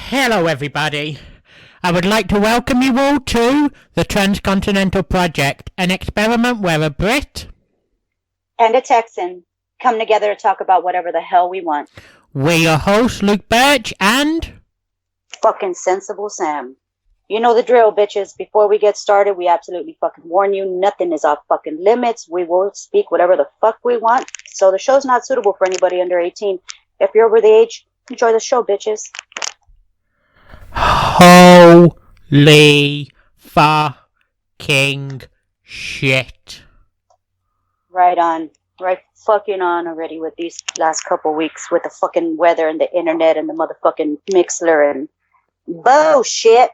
Hello, everybody. I would like to welcome you all to the Transcontinental Project, an experiment where a Brit and a Texan come together to talk about whatever the hell we want. We're your hosts, Luke Birch and fucking Sensible Sam. You know the drill, bitches. Before we get started, we absolutely fucking warn you, nothing is off fucking limits. We will speak whatever the fuck we want. So the show's not suitable for anybody under 18. If you're over the age, enjoy the show, bitches. Holy fucking shit. Right on. Right fucking on already with these last couple weeks with the fucking weather and the internet and the motherfucking Mixler and bullshit.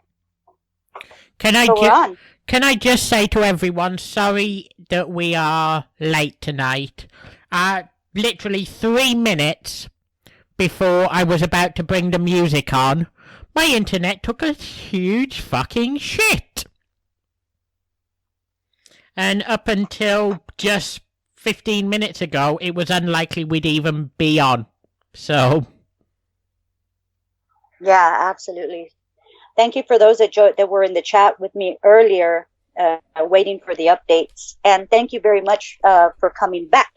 Can I just say to everyone, sorry that we are late tonight. Literally 3 minutes before I was about to bring the music on, my internet took a huge fucking shit. And up until just 15 minutes ago, it was unlikely we'd even be on. So. Yeah, absolutely. Thank you for those that were in the chat with me earlier, waiting for the updates. And thank you very much for coming back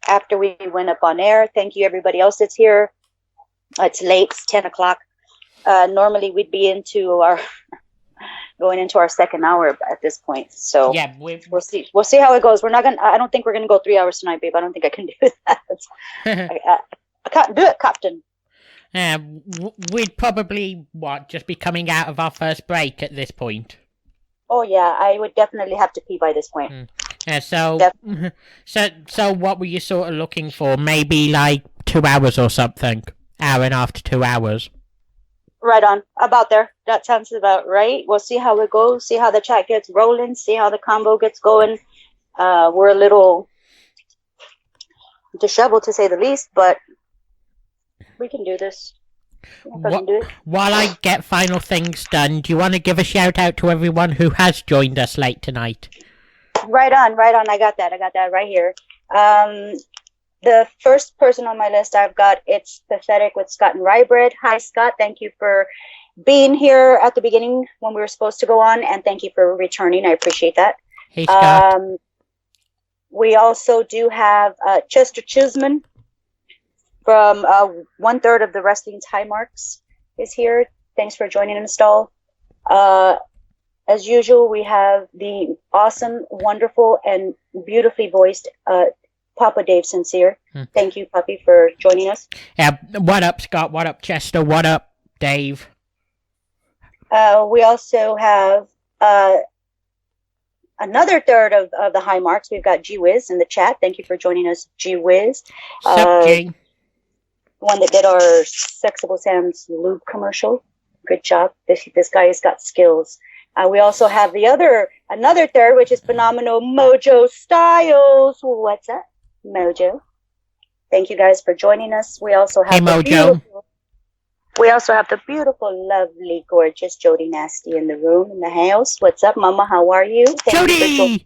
after we went up on air. Thank you, everybody else that's here. It's late. It's 10 o'clock. Normally, we'd be going into our second hour at this point. So yeah, we'll see. We'll see how it goes. I don't think we're gonna go 3 hours tonight, babe. I don't think I can do that. I can't do it, Captain. We'd probably just be coming out of our first break at this point. Oh yeah, I would definitely have to pee by this point. So what were you sort of looking for? Maybe like 2 hours or something. Hour and a half to 2 hours. Right on. About there. That sounds about right. We'll see how it goes. See how the chat gets rolling. See how the combo gets going. We're a little disheveled to say the least, but we can do this. While I get final things done, do you want to give a shout out to everyone who has joined us late tonight? Right on. I got that right here. The first person on my list I've got, it's Pathetic with Scott and Rybread. Hi, Scott. Thank you for being here at the beginning when we were supposed to go on, and thank you for returning. I appreciate that. Hey, Scott. We also do have Chester Chisman from 1/3 of the Wrestling's High Marks is here. Thanks for joining in, Stall. As usual, we have the awesome, wonderful, and beautifully voiced Papa Dave Sincere. Thank you, Puppy, for joining us. What up, Scott? What up, Chester? What up, Dave? We also have another third of the High Marks. We've got G Wiz in the chat. Thank you for joining us, G Wiz. Sup, G? One that did our Sexible Sam's lube commercial. Good job. This guy has got skills. We also have another third, which is phenomenal Mojo Styles. What's up, Mojo? Thank you guys for joining us. We also have Mojo. We also have the beautiful, lovely, gorgeous Jody Nasty in the room, in the house. What's up, Mama? How are you? Jody!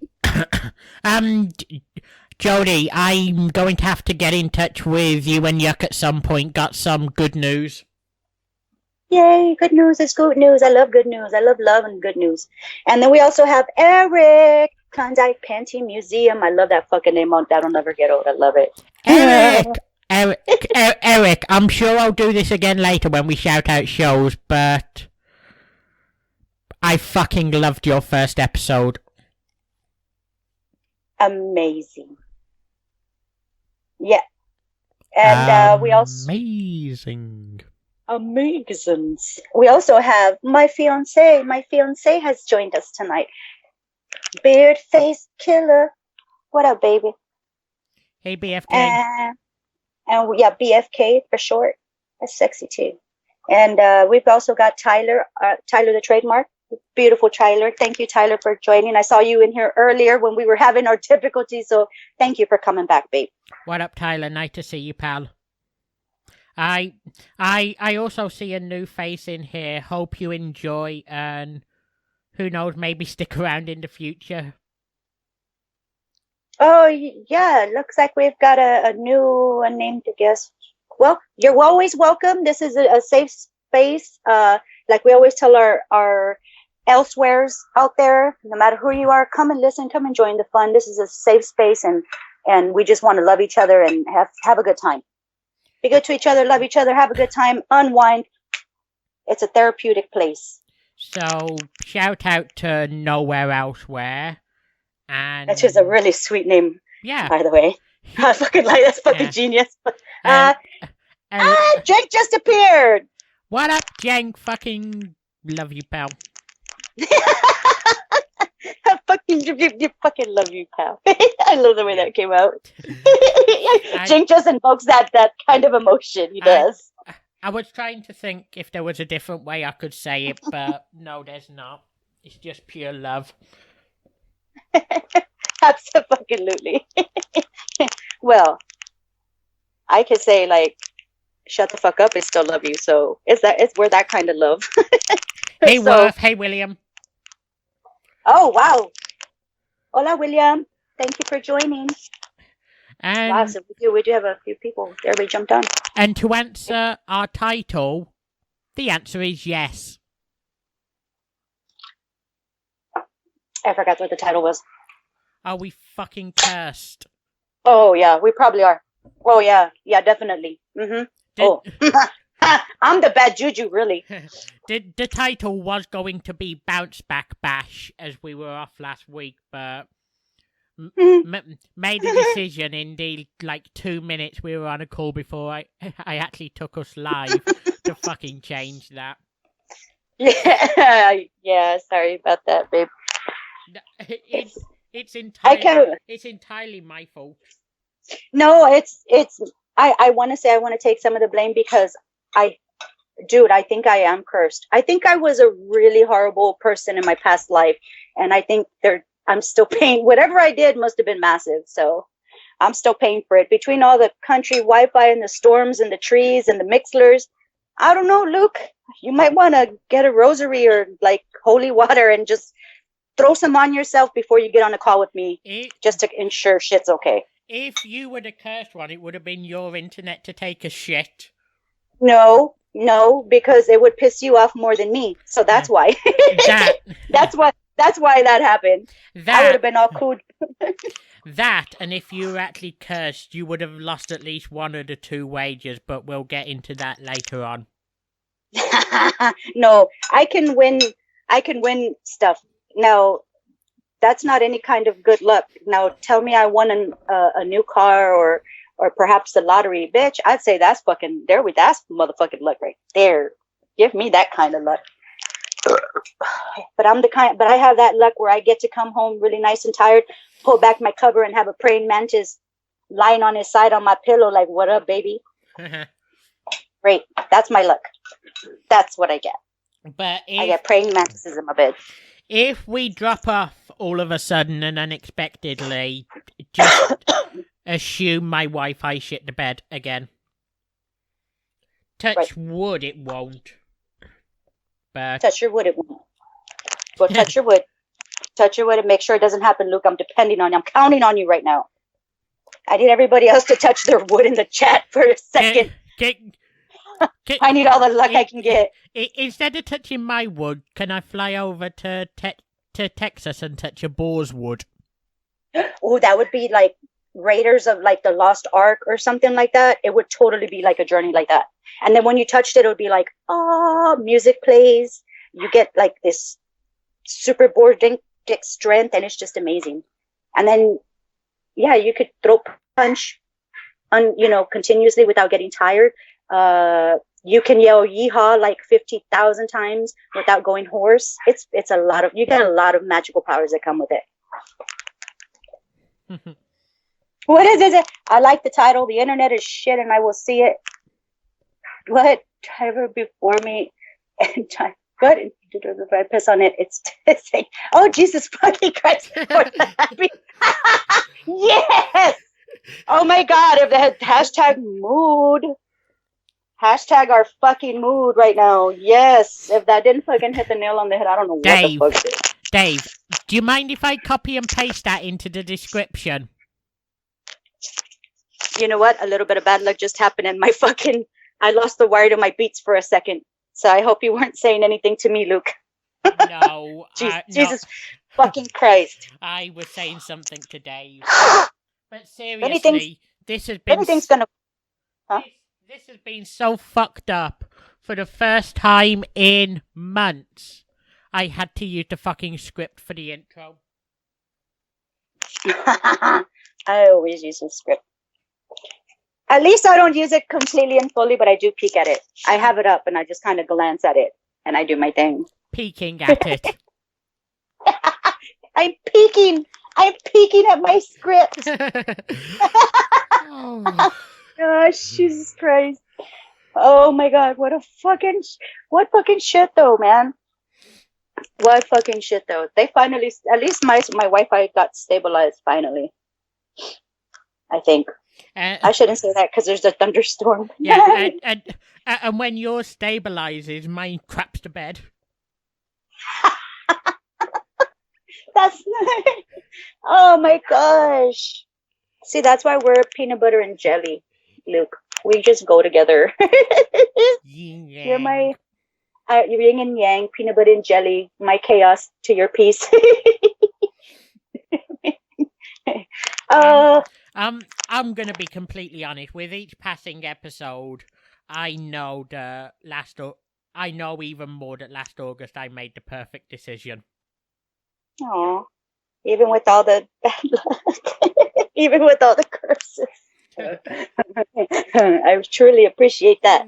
Jody, I'm going to have to get in touch with you and Yuck at some point. Got some good news. Yay, good news is good news. I love good news. I love love and good news. And then we also have Eric, Klondike Panty Museum. I love that fucking name. That'll never get old. I love it. Eric, I'm sure I'll do this again later when we shout out shows, but I fucking loved your first episode. Amazing. Yeah. And we also... Amazing. We also have my fiance. My fiance has joined us tonight. Beard face killer. What up, baby? Hey, BFK. And yeah, BFK for short. That's sexy too. And we've also got Tyler. Tyler the trademark. Beautiful Tyler. Thank you, Tyler, for joining. I saw you in here earlier when we were having our difficulties. So thank you for coming back, babe. What up, Tyler? Nice to see you, pal. I also see a new face in here. Hope you enjoy, and who knows, maybe stick around in the future. Oh, yeah. Looks like we've got a new named guest. Well, you're always welcome. This is a safe space. Like we always tell our elsewheres out there, no matter who you are, come and listen, come and join the fun. This is a safe space, and we just want to love each other and have a good time. Be good to each other, love each other, have a good time, unwind. It's a therapeutic place. So, shout out to Nowhere Elsewhere. And that's just a really sweet name. Yeah. By the way. I fucking like that's fucking genius. Jake just appeared. What up, Jake? Fucking love you, pal. You fucking love you, pal. I love the way that came out. Jake just invokes that kind of emotion. He does. I was trying to think if there was a different way I could say it, but no, there's not. It's just pure love. Absolutely. Well, I could say like, shut the fuck up and still love you. So we're that kind of love. Hey, Worth. Hey, William. Oh, wow. Hola, William. Thank you for joining. And wow, so we do have a few people. Everybody jumped on. And to answer our title, the answer is yes. I forgot what the title was. Are we fucking cursed? Oh, yeah, we probably are. Oh, yeah. Yeah, definitely. Mm-hmm. I'm the bad juju, really. The title was going to be Bounce Back Bash, as we were off last week, but made a decision in the 2 minutes we were on a call before I actually took us live to fucking change that. Yeah, sorry about that, babe. It's entirely my fault. No, I want to take some of the blame because I think I am cursed. I think I was a really horrible person in my past life, and I think I'm still paying. Whatever I did must have been massive, so I'm still paying for it. Between all the country Wi-Fi and the storms and the trees and the mixlers, I don't know, Luke. You might want to get a rosary or holy water and just throw some on yourself before you get on a call with me, just to ensure shit's okay. If you were the cursed one, it would have been your internet to take a shit. No, because it would piss you off more than me. So that's why. That's why that happened. I would have been all cool. That, and if you were actually cursed, you would have lost at least one of the two wages, but we'll get into that later on. No, I can win stuff. Now, that's not any kind of good luck. Now, tell me I won a new car or perhaps the lottery, bitch. I'd say that's fucking there with that's motherfucking luck right there. Give me that kind of luck. But I have that luck where I get to come home really nice and tired, pull back my cover and have a praying mantis lying on his side on my pillow like, what up, baby? Great. That's my luck. That's what I get. But I get praying mantises in my bed. If we drop off all of a sudden and unexpectedly, just assume my Wi-Fi shit the bed again. Touch wood, it won't. But touch your wood, it won't. Well, touch your wood. Touch your wood and make sure it doesn't happen, Luke. I'm depending on you. I'm counting on you right now. I need everybody else to touch their wood in the chat for a second. I need all the luck I can get. Instead of touching my wood, can I fly over to Texas and touch a boar's wood? Oh, that would be like Raiders of the Lost Ark or something like that. It would totally be like a journey like that. And then when you touched it, it would be like, oh, music plays. You get this super boarding strength, and it's just amazing. And then, yeah, you could throw punch, continuously without getting tired. You can yell yeehaw 50,000 times without going hoarse. It's a lot of, you get a lot of magical powers that come with it. What is it? I like the title. The internet is shit and I will see it. What? Ever before me and time. Good. If I piss on it, it's saying, oh, Jesus fucking Christ. Yes. Oh my God. If the hashtag mood. Hashtag our fucking mood right now. Yes. If that didn't fucking hit the nail on the head, I don't know what the fuck it is. Dave, do you mind if I copy and paste that into the description? You know what? A little bit of bad luck just happened and I lost the wire to my beats for a second. So I hope you weren't saying anything to me, Luke. No. Jesus fucking Christ. I was saying something to Dave. But seriously, this has been... Anything's gonna... Huh? This has been so fucked up. For the first time in months, I had to use the fucking script for the intro. I always use the script. At least I don't use it completely and fully, but I do peek at it. I have it up and I just kind of glance at it and I do my thing. Peeking at it. I'm peeking at my script. Oh. Gosh, Jesus Christ. Oh my God, what fucking shit though, man. What fucking shit though. They finally, at least my Wi-Fi got stabilized finally. I think. I shouldn't say that because there's a thunderstorm. Yeah, and when yours stabilizes, mine craps to bed. That's oh my gosh. See, that's why we're peanut butter and jelly, Luke. We just go together. You're my yin and yang, peanut butter and jelly, my chaos to your peace. I'm gonna be completely honest. With each passing episode, I know even more that last August I made the perfect decision. Oh, even with all the bad luck, even with all the curses, I truly appreciate that.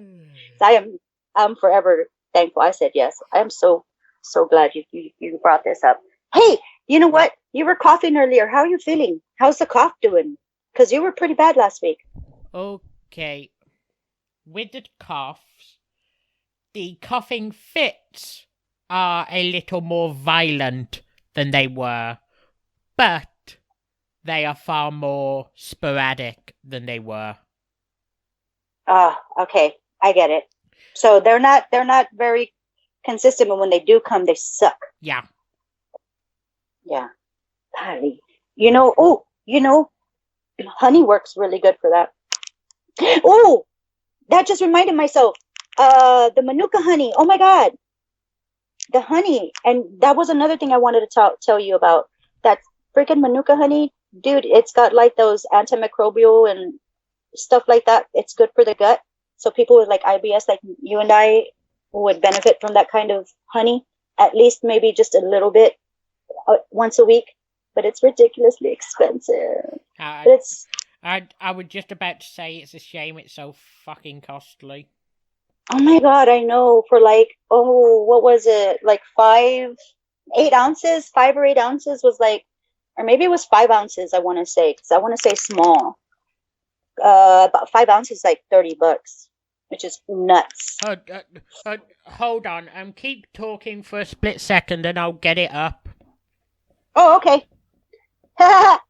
I'm forever thankful. I said yes. I am so glad you brought this up. Hey, you know what? You were coughing earlier. How are you feeling? How's the cough doing? Because you were pretty bad last week. Okay. With the coughs, the coughing fits are a little more violent than they were, but they are far more sporadic than they were. Okay. I get it. So they're not very consistent, but when they do come, they suck. Yeah. Yeah. Golly. Honey works really good for that. Oh, that just reminded myself. The Manuka honey. Oh my God. The honey. And that was another thing I wanted to tell you about. That freaking Manuka honey, dude, it's got like those antimicrobial and stuff like that. It's good for the gut. So people with like IBS, like you and I, would benefit from that kind of honey. At least maybe just a little bit once a week. But it's ridiculously expensive. I was just about to say it's a shame it's so fucking costly. Oh my God, I know. For like, what was it? Like 5 or 8 ounces was like, or maybe it was 5 ounces, I want to say, because I want to say small. About 5 ounces, like $30, which is nuts. Hold on. Keep talking for a split second and I'll get it up. Oh, okay.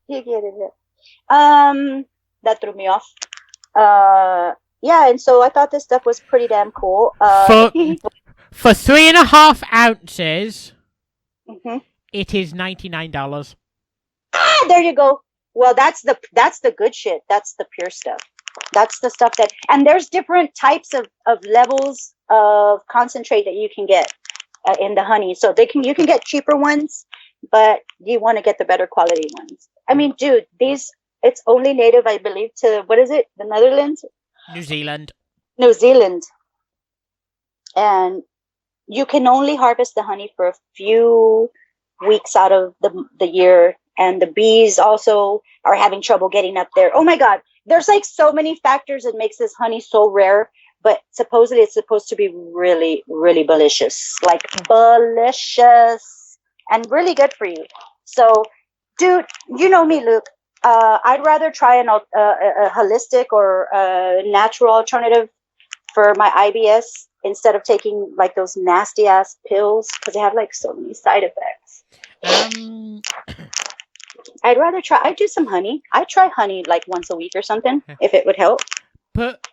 You get it. That threw me off. Yeah, and so I thought this stuff was pretty damn cool. For 3.5 ounces, it is $99. There you go. Well, that's the good shit. That's the pure stuff. That's the stuff that, and there's different types of levels of concentrate that you can get in the honey. So you can get cheaper ones, but you want to get the better quality ones. I mean, dude, it's only native, I believe, to, what is it? The Netherlands? New Zealand. And you can only harvest the honey for a few weeks out of the year. And the bees also are having trouble getting up there. Oh my God. There's like so many factors that makes this honey so rare, but supposedly it's supposed to be really, really delicious. Like delicious and really good for you. So, dude, you know me, Luke. I'd rather try a holistic or a natural alternative for my IBS instead of taking like those nasty ass pills because they have like so many side effects. I'd do some honey. I'd try honey like once a week or something if it would help. But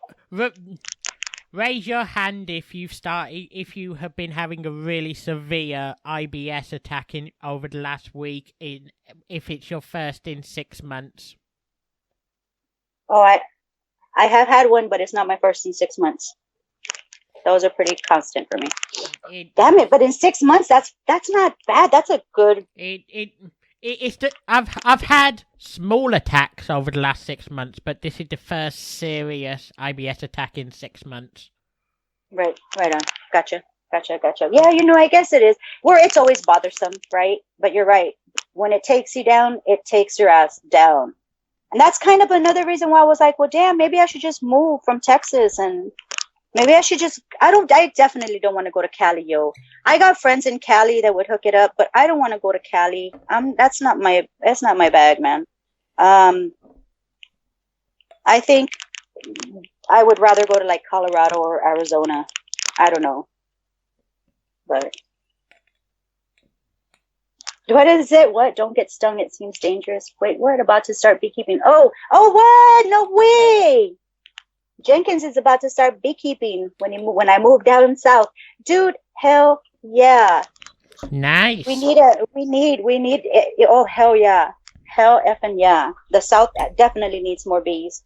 raise your hand if you have been having a really severe IBS attack over the last week, if it's your first in 6 months. Oh, I have had one, but it's not my first in 6 months. Those are pretty constant for me. Damn it! But in 6 months, that's not bad. That's a good. I've had small attacks over the last 6 months, but this is the first serious IBS attack in 6 months. Right on. Gotcha. Yeah, I guess it is. It's always bothersome, right? But you're right. When it takes you down, it takes your ass down. And that's kind of another reason why I was like, well, damn, maybe I should just move from Texas, and maybe I should just, I definitely don't want to go to Cali, yo. I got friends in Cali that would hook it up, but I don't want to go to Cali. That's not my bag, man. I think I would rather go to like Colorado or Arizona. I don't know. But what is it? What? Don't get stung. It seems dangerous. Wait, what? About to start beekeeping. Oh, what? No way. Jenkins is about to start beekeeping when I move down south. Dude, hell yeah. Nice. We need it. Oh, hell yeah. Hell effing yeah. The south definitely needs more bees.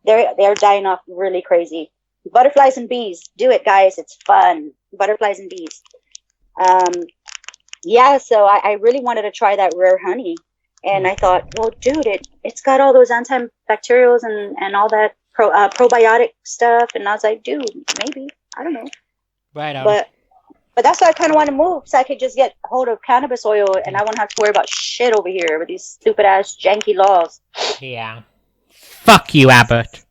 They're dying off really crazy. Butterflies and bees. Do it, guys. It's fun. Butterflies and bees. Yeah, so I really wanted to try that rare honey. And I thought, well, dude, it's got all those antibacterials and all that probiotic stuff. And I was like, dude, maybe. I don't know. Right on. But that's why I kind of want to move, so I could just get hold of cannabis oil and I won't have to worry about shit over here with these stupid-ass janky laws. Yeah. Fuck you, Abbott.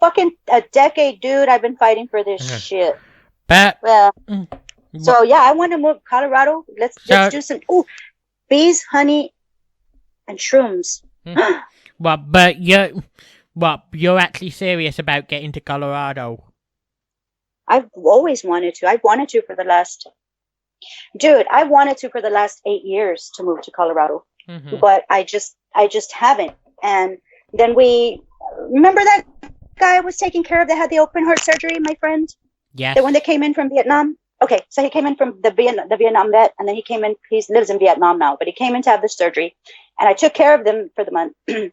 Fucking a decade, dude, I've been fighting for this shit. But... Well... So yeah, I want to move Colorado. Let's do some bees, honey, and shrooms. But you're actually serious about getting to Colorado? I've always wanted to. I've wanted to for the last 8 years to move to Colorado, but I just haven't. And then remember that guy I was taking care of that had the open heart surgery, my friend. Yeah. The one that came in from Vietnam. Okay, so he came in from the Vietnam vet, and then he lives in Vietnam now, but he came in to have the surgery, and I took care of them for the month. And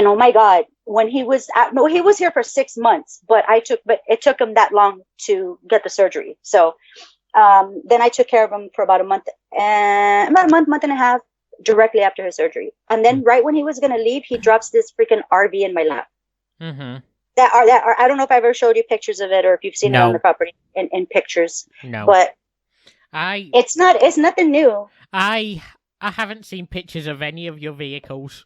oh my God, when he was he was here for 6 months, but it took him that long to get the surgery. So then I took care of him for about a month and a half directly after his surgery. And then right when he was going to leave, he drops this freaking RV in my lap. Mm-hmm. That are, I don't know if I ever showed you pictures of it or if you've seen it on the property in pictures. No. But it's nothing new. I haven't seen pictures of any of your vehicles.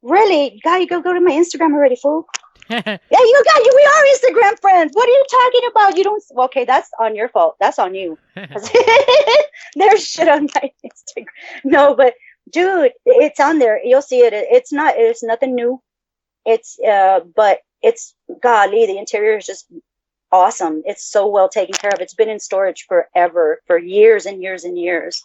Really? Guy, you go to my Instagram already, fool. Yeah, we are Instagram friends. What are you talking about? You don't. Okay, that's on your fault. That's on you. There's shit on my Instagram. No, but dude, it's on there. You'll see it. It's nothing new. But it's, golly, the interior is just awesome. It's so well taken care of. It's been in storage forever, for years and years and years.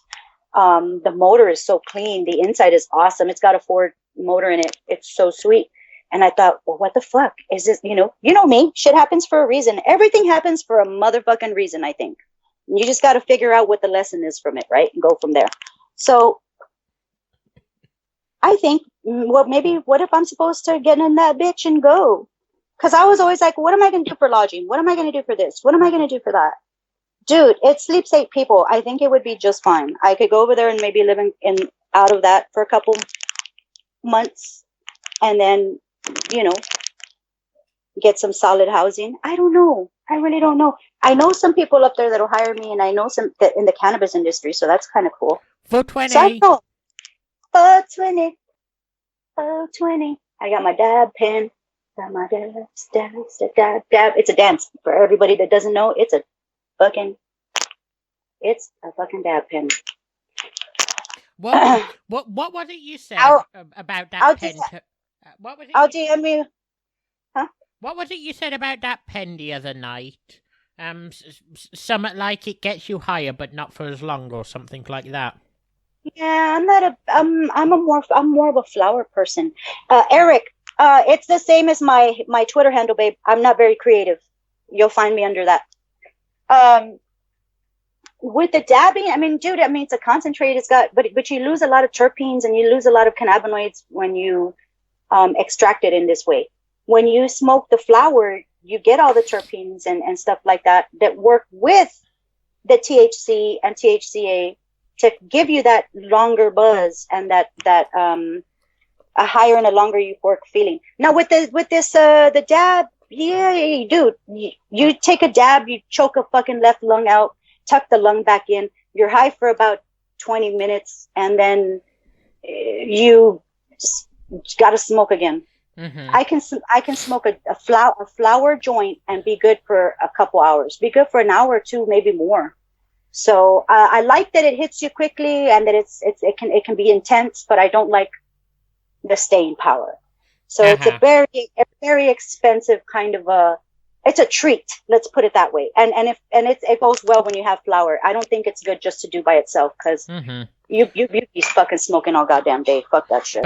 The motor is so clean. The inside is awesome. It's got a Ford motor in it. It's so sweet. And I thought, well, what the fuck is this? You know me, shit happens for a reason. Everything happens for a motherfucking reason, I think. You just got to figure out what the lesson is from it, right? And go from there. So I think, well, maybe what if I'm supposed to get in that bitch and go? Because I was always like, what am I going to do for lodging? What am I going to do for this? What am I going to do for that? Dude, it sleeps 8 people. I think it would be just fine. I could go over there and maybe live out of that for a couple months and then, get some solid housing. I don't know. I really don't know. I know some people up there that'll hire me, and I know some that in the cannabis industry, so that's kind of cool. 420. So I know. 420. 420. I got my dab pen. Got my dab. It's a dance. For everybody that doesn't know, it's a fucking dab pen. What was it you said about that pen? What was it? I'll DM you. Huh? What was it you said about that pen the other night? Something like it gets you higher, but not for as long, or something like that. Yeah, I'm more of a flower person. Eric, it's the same as my Twitter handle, babe. I'm not very creative. You'll find me under that. With the dabbing, it's a concentrate. It's got, but you lose a lot of terpenes and you lose a lot of cannabinoids when you extract it in this way. When you smoke the flower, you get all the terpenes and stuff like that work with the THC and THCA to give you that longer buzz and that a higher and a longer euphoric feeling. Now with the dab, yeah, dude, you take a dab, you choke a fucking left lung out, tuck the lung back in, you're high for about 20 minutes, and then you got to smoke again. Mm-hmm. I can smoke a flower joint and be good for a couple hours, be good for an hour or two, maybe more. So I like that it hits you quickly and that it can be intense, but I don't like the staying power. So it's a very expensive kind of it's a treat. Let's put it that way. And it goes well when you have flower. I don't think it's good just to do by itself because you be fucking smoking all goddamn day. Fuck that shit.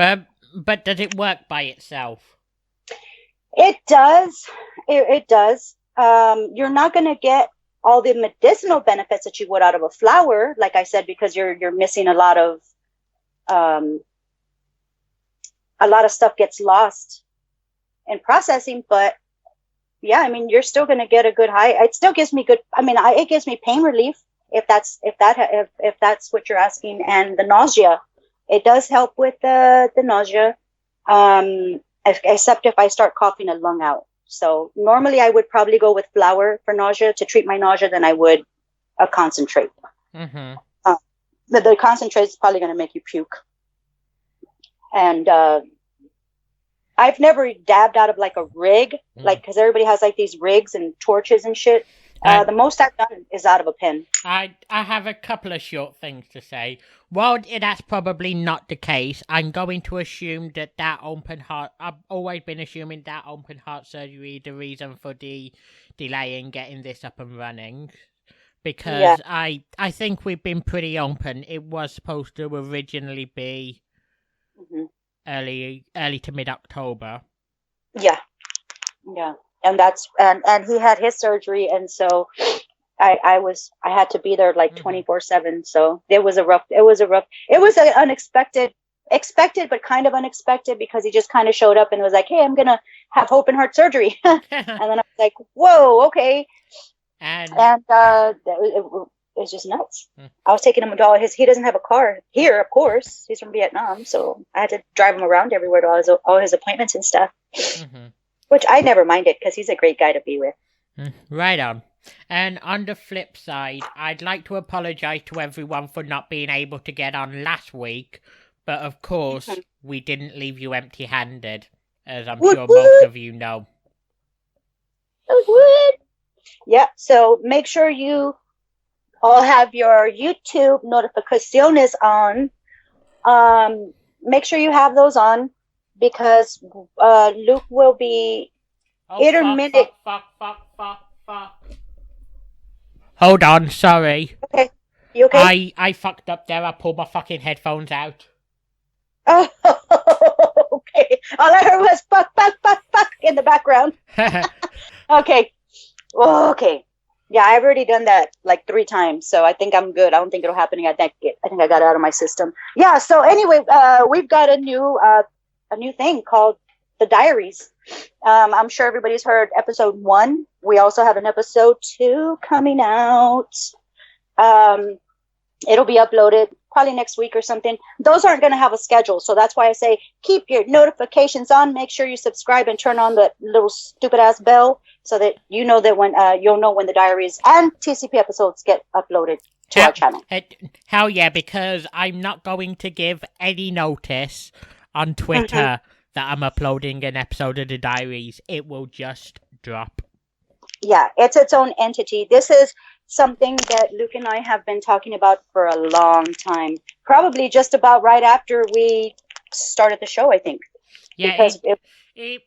But does it work by itself? It does. It does. You're not gonna get all the medicinal benefits that you would out of a flower, like I said, because you're missing a lot of stuff gets lost in processing. But yeah, I mean, you're still gonna get a good high. It still gives me good. I mean, it gives me pain relief if that's what you're asking, and the nausea. It does help with the nausea, except if I start coughing a lung out. So normally I would probably go with flower for nausea to treat my nausea than I would a concentrate. Mm-hmm. The concentrate is probably going to make you puke. And I've never dabbed out of like a rig, like because everybody has like these rigs and torches and shit. The most I've done is out of a pen. I have a couple of short things to say. While that's probably not the case, I'm going to assume that open heart... I've always been assuming that open heart surgery is the reason for the delay in getting this up and running. Because I think we've been pretty open. It was supposed to originally be early to mid-October. Yeah. Yeah. And that's and he had his surgery, and so I had to be there like 24/7. So it was an unexpected, expected but kind of unexpected, because he just kind of showed up and was like, "Hey, I'm gonna have open heart surgery," and then I was like, "Whoa, okay," and it was just nuts. I was taking him to all he doesn't have a car here, of course. He's from Vietnam, so I had to drive him around everywhere to all his appointments and stuff. Which I never minded, because he's a great guy to be with. Right on. And on the flip side, I'd like to apologize to everyone for not being able to get on last week. But of course, we didn't leave you empty-handed, as I'm sure most of you know. Yeah, so make sure you all have your YouTube notificaciones on. Make sure you have those on, because Luke will be intermittent. Fuck. Hold on, sorry. Okay. You okay? I fucked up there. I pulled my fucking headphones out. Oh, okay. All I heard was fuck in the background. Okay. Okay. Yeah, I've already done that like 3 times, so I think I'm good. I don't think it'll happen again. I think I got it out of my system. Yeah, so anyway, we've got a new thing called the diaries. I'm sure everybody's heard episode 1. We also have an episode 2 coming out. It'll be uploaded probably next week or something. Those aren't going to have a schedule, so that's why I say keep your notifications on. Make sure you subscribe and turn on the little stupid ass bell, so that you know that when you'll know when the diaries and TCP episodes get uploaded to our channel. Hell yeah, because I'm not going to give any notice on Twitter that I'm uploading an episode of the diaries. It will just drop. Yeah, it's its own entity. This is something that Luke and I have been talking about for a long time. Probably just about right after we started the show, I think. Yeah, because it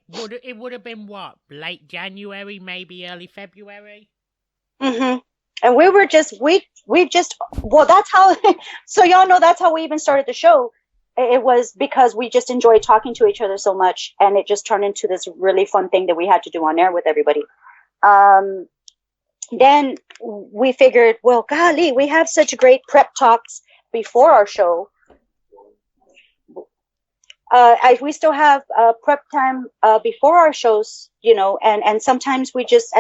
would have been what, late January, maybe early February. And we just that's how. So y'all know that's how we even started the show. It was because we just enjoyed talking to each other so much, and it just turned into this really fun thing that we had to do on air with everybody. Then we figured, well, golly, we have such great prep talks before our show. we still have prep time before our shows, and sometimes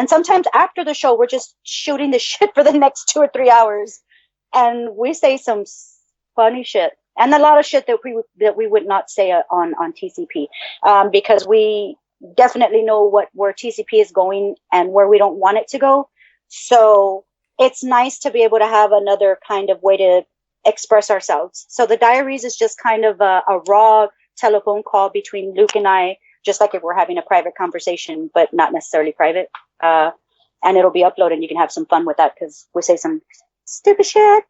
sometimes after the show, we're just shooting the shit for the next 2 or 3 hours, and we say some funny shit and a lot of shit that we would not say on TCP, because we definitely know where TCP is going and where we don't want it to go. So it's nice to be able to have another kind of way to express ourselves. So the diaries is just kind of a raw telephone call between Luke and I, just like if we're having a private conversation, but not necessarily private. And it'll be uploaded and you can have some fun with that because we say some stupid shit.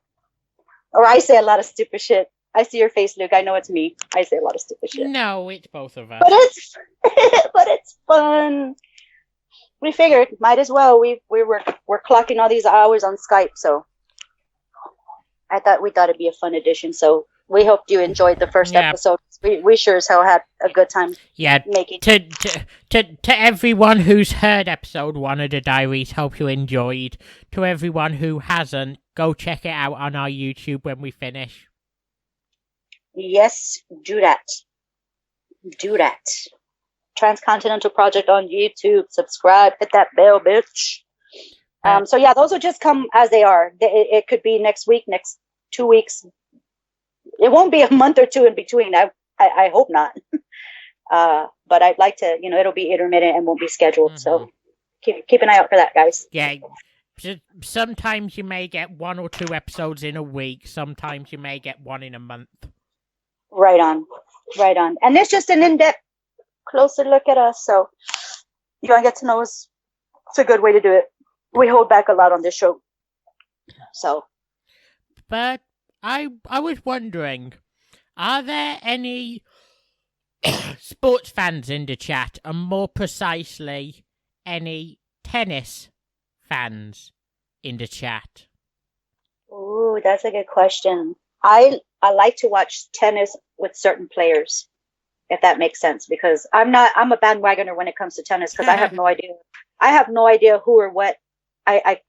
Or I say a lot of stupid shit. I see your face, Luke. I know it's me. I say a lot of stupid shit. No, it's both of us. But it's fun. We figured might as well. We're clocking all these hours on Skype, so we thought it'd be a fun addition. So we hope you enjoyed the first episode. We sure as hell had a good time. Yeah. Making to everyone who's heard episode 1 of the diaries, hope you enjoyed. To everyone who hasn't, go check it out on our YouTube when we finish. Yes, do that. Do that. Transcontinental Project on YouTube. Subscribe. Hit that bell, bitch. So yeah, those will just come as they are. It could be next week, next 2 weeks. It won't be a month or two in between. I hope not. But I'd like to, it'll be intermittent and won't be scheduled. Mm-hmm. So keep an eye out for that, guys. Yeah. Sometimes you may get 1 or 2 episodes in a week. Sometimes you may get 1 in a month. Right on. Right on. And it's just an in-depth, closer look at us. So you want to get to know us. It's a good way to do it. We hold back a lot on this show. So. But I was wondering, are there any sports fans in the chat, and more precisely, any tennis fans in the chat? Ooh, that's a good question. I like to watch tennis with certain players, if that makes sense, because I'm a bandwagoner when it comes to tennis because I have no idea. I have no idea who or what. I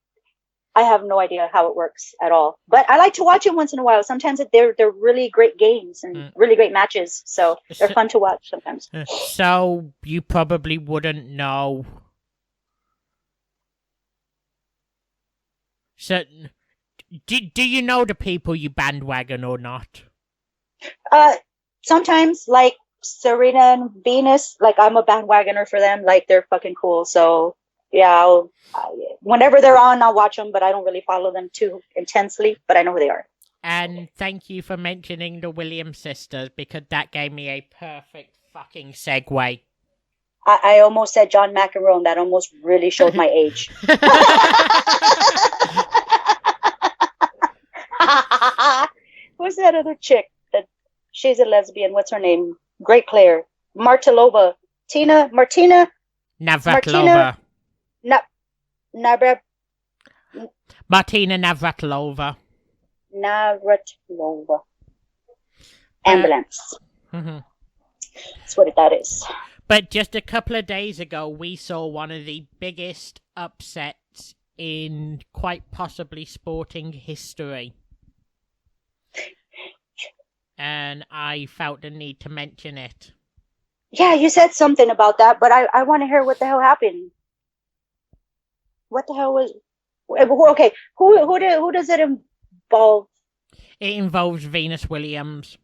have no idea how it works at all. But I like to watch it once in a while. Sometimes they're really great games and really great matches, so they're fun to watch sometimes. So you probably wouldn't know. So, do you know the people you bandwagon or not? Sometimes, like Serena and Venus, like I'm a bandwagoner for them. Like they're fucking cool. So yeah, whenever they're on, I'll watch them, but I don't really follow them too intensely. But I know who they are. And thank you for mentioning the Williams sisters because that gave me a perfect fucking segue. I almost said John McEnroe, and that almost really showed my age. Who's that other chick? She's a lesbian. What's her name? Great player. Martina Navratilova. Martina Navratilova. Navratilova. Ambulance. Mm-hmm. That's what that is. But just a couple of days ago, we saw one of the biggest upsets in quite possibly sporting history. And I felt the need to mention it. Yeah, you said something about that, but I want to hear what the hell happened. What the hell was... Okay, who does it involve? It involves Venus Williams.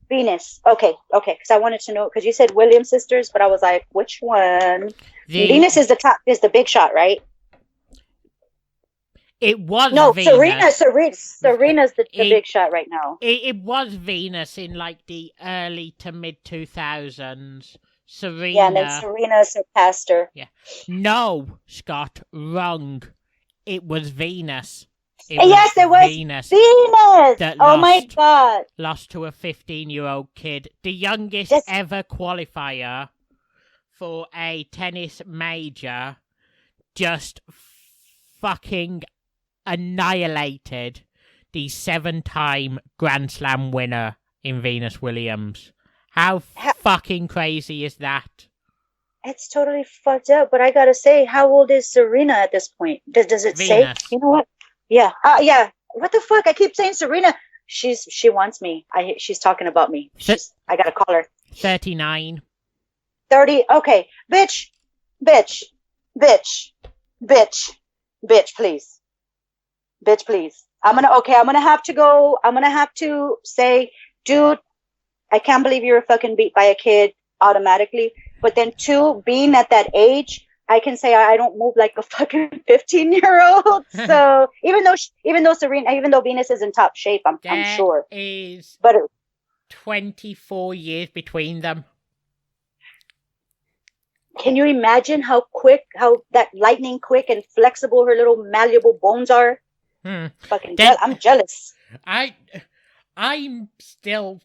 Venus. Okay, because I wanted to know, because you said Williams sisters, but I was like, which one? Venus is the big shot, right? It was Venus. Serena's the big shot right now. It was Venus in like the early to mid 2000s. Serena. Yeah, and then Serena surpassed her. Yeah. No, Scott, wrong. It was Venus. It was Venus. Oh my God. Lost to a 15-year-old kid. The youngest ever qualifier for a tennis major just fucking annihilated the 7-time Grand Slam winner in Venus Williams. How fucking crazy is that? It's totally fucked up, but I gotta say, how old is Serena at this point? Does it Venus. say? You know what? Yeah. Yeah. What the fuck? I keep saying Serena. she wants me. She's talking about me. I gotta call her. 39. 30. Okay, bitch, bitch, bitch, bitch, bitch, please, bitch, please. I'm gonna have to go. I'm gonna have to say, dude, I can't believe you were fucking beat by a kid automatically. But then 2, being at that age, I can say I don't move like a fucking 15-year-old. So even though Venus is in top shape, I'm sure. But 24 years between them. Can you imagine how that lightning quick and flexible her little malleable bones are? Fucking I'm jealous. I'm still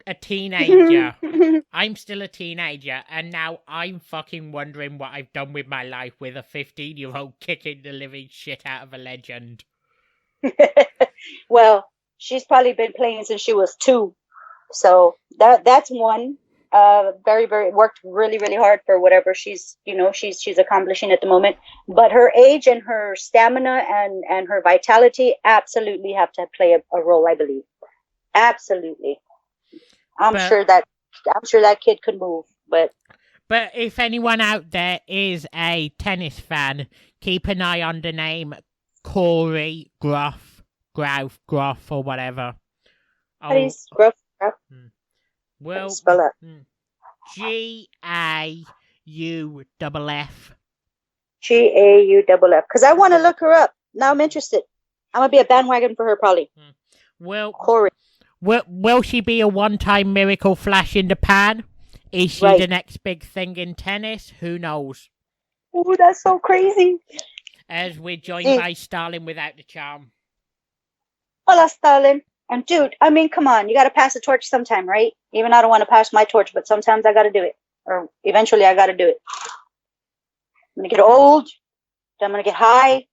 a teenager. I'm still a teenager, and now I'm fucking wondering what I've done with my life with a 15-year-old kicking the living shit out of a legend. Well, she's probably been playing since she was 2. So that's one. Very, very worked really, really hard for whatever she's accomplishing at the moment. But her age and her stamina and her vitality absolutely have to play a role, I believe. Absolutely. I'm sure that kid could move, but if anyone out there is a tennis fan, keep an eye on the name Corey Groff, or whatever. Please, Groff. Well, spell that. GAUFF. GAUFF. Because I want to look her up. Now I'm interested. I'm gonna be a bandwagon for her probably. Well, Corey. Will she be a one-time miracle flash in the pan? Is she the next big thing in tennis? Who knows? Oh, that's so crazy. As we're joined by Stalin without the charm. Hola, Stalin. And dude, I mean, come on. You got to pass the torch sometime, right? Even I don't want to pass my torch, but sometimes I got to do it. Or eventually I got to do it. I'm going to get old. Then I'm going to get high.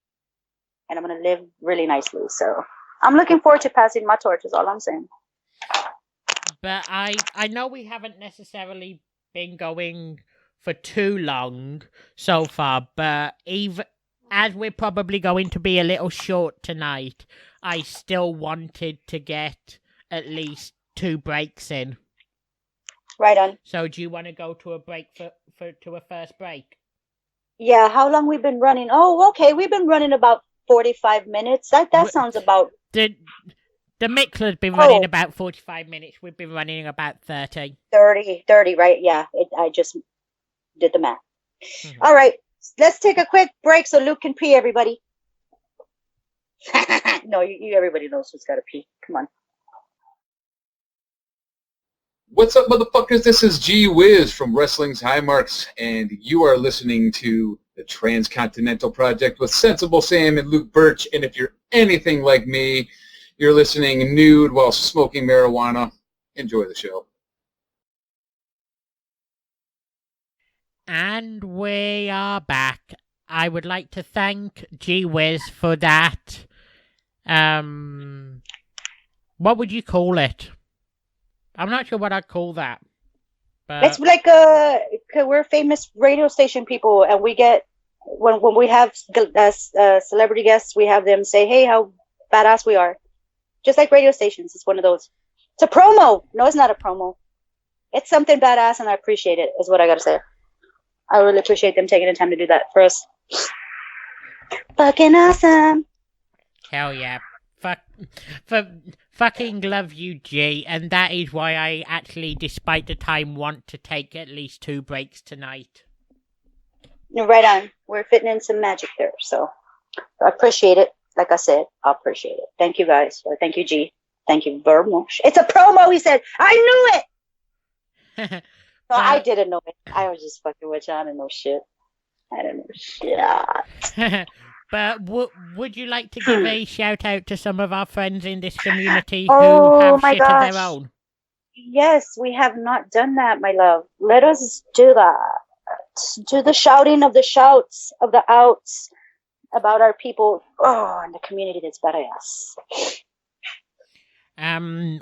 And I'm going to live really nicely. So I'm looking forward to passing my torch is all I'm saying. But I know we haven't necessarily been going for too long so far, but even as we're probably going to be a little short tonight, I still wanted to get at least 2 breaks in. Right on. So do you want to go to a break to a first break? Yeah, how long we've been running? Oh, okay, we've been running about 45 minutes. That sounds about... The Mixler's been running about 45 minutes. We've been running about 30. 30, right? Yeah, I just did the math. Mm-hmm. All right, let's take a quick break so Luke can pee, everybody. No, everybody knows who's got to pee. Come on. What's up, motherfuckers? This is G Wiz from Wrestling's High Marks, and you are listening to the Transcontinental Project with Sensible Sam and Luke Birch. And if you're anything like me, you're listening nude while smoking marijuana. Enjoy the show. And we are back. I would like to thank G Wiz for that. What would you call it? I'm not sure what I'd call that. But it's like we're famous radio station people, and we get when we have celebrity guests, we have them say, "Hey, how badass we are." Just like radio stations, it's one of those. It's a promo. No, it's not a promo. It's something badass, and I appreciate it, is what I gotta say. I really appreciate them taking the time to do that for us. Fucking awesome. Hell yeah. Fucking love you, G, and that is why I actually, despite the time, want to take at least 2 breaks tonight. Right on. We're fitting in some magic there, so I appreciate it. Like I said, I appreciate it. Thank you, guys. Thank you, G. Thank you very much. It's a promo, he said. I knew it! No, I didn't know it. I was just fucking with you. I didn't know shit. But would you like to give a shout out to some of our friends in this community who have shit of their own? Yes, we have not done that, my love. Let us do that. Do the shouting of the shouts of the outs about our people. Oh, and the community that's badass.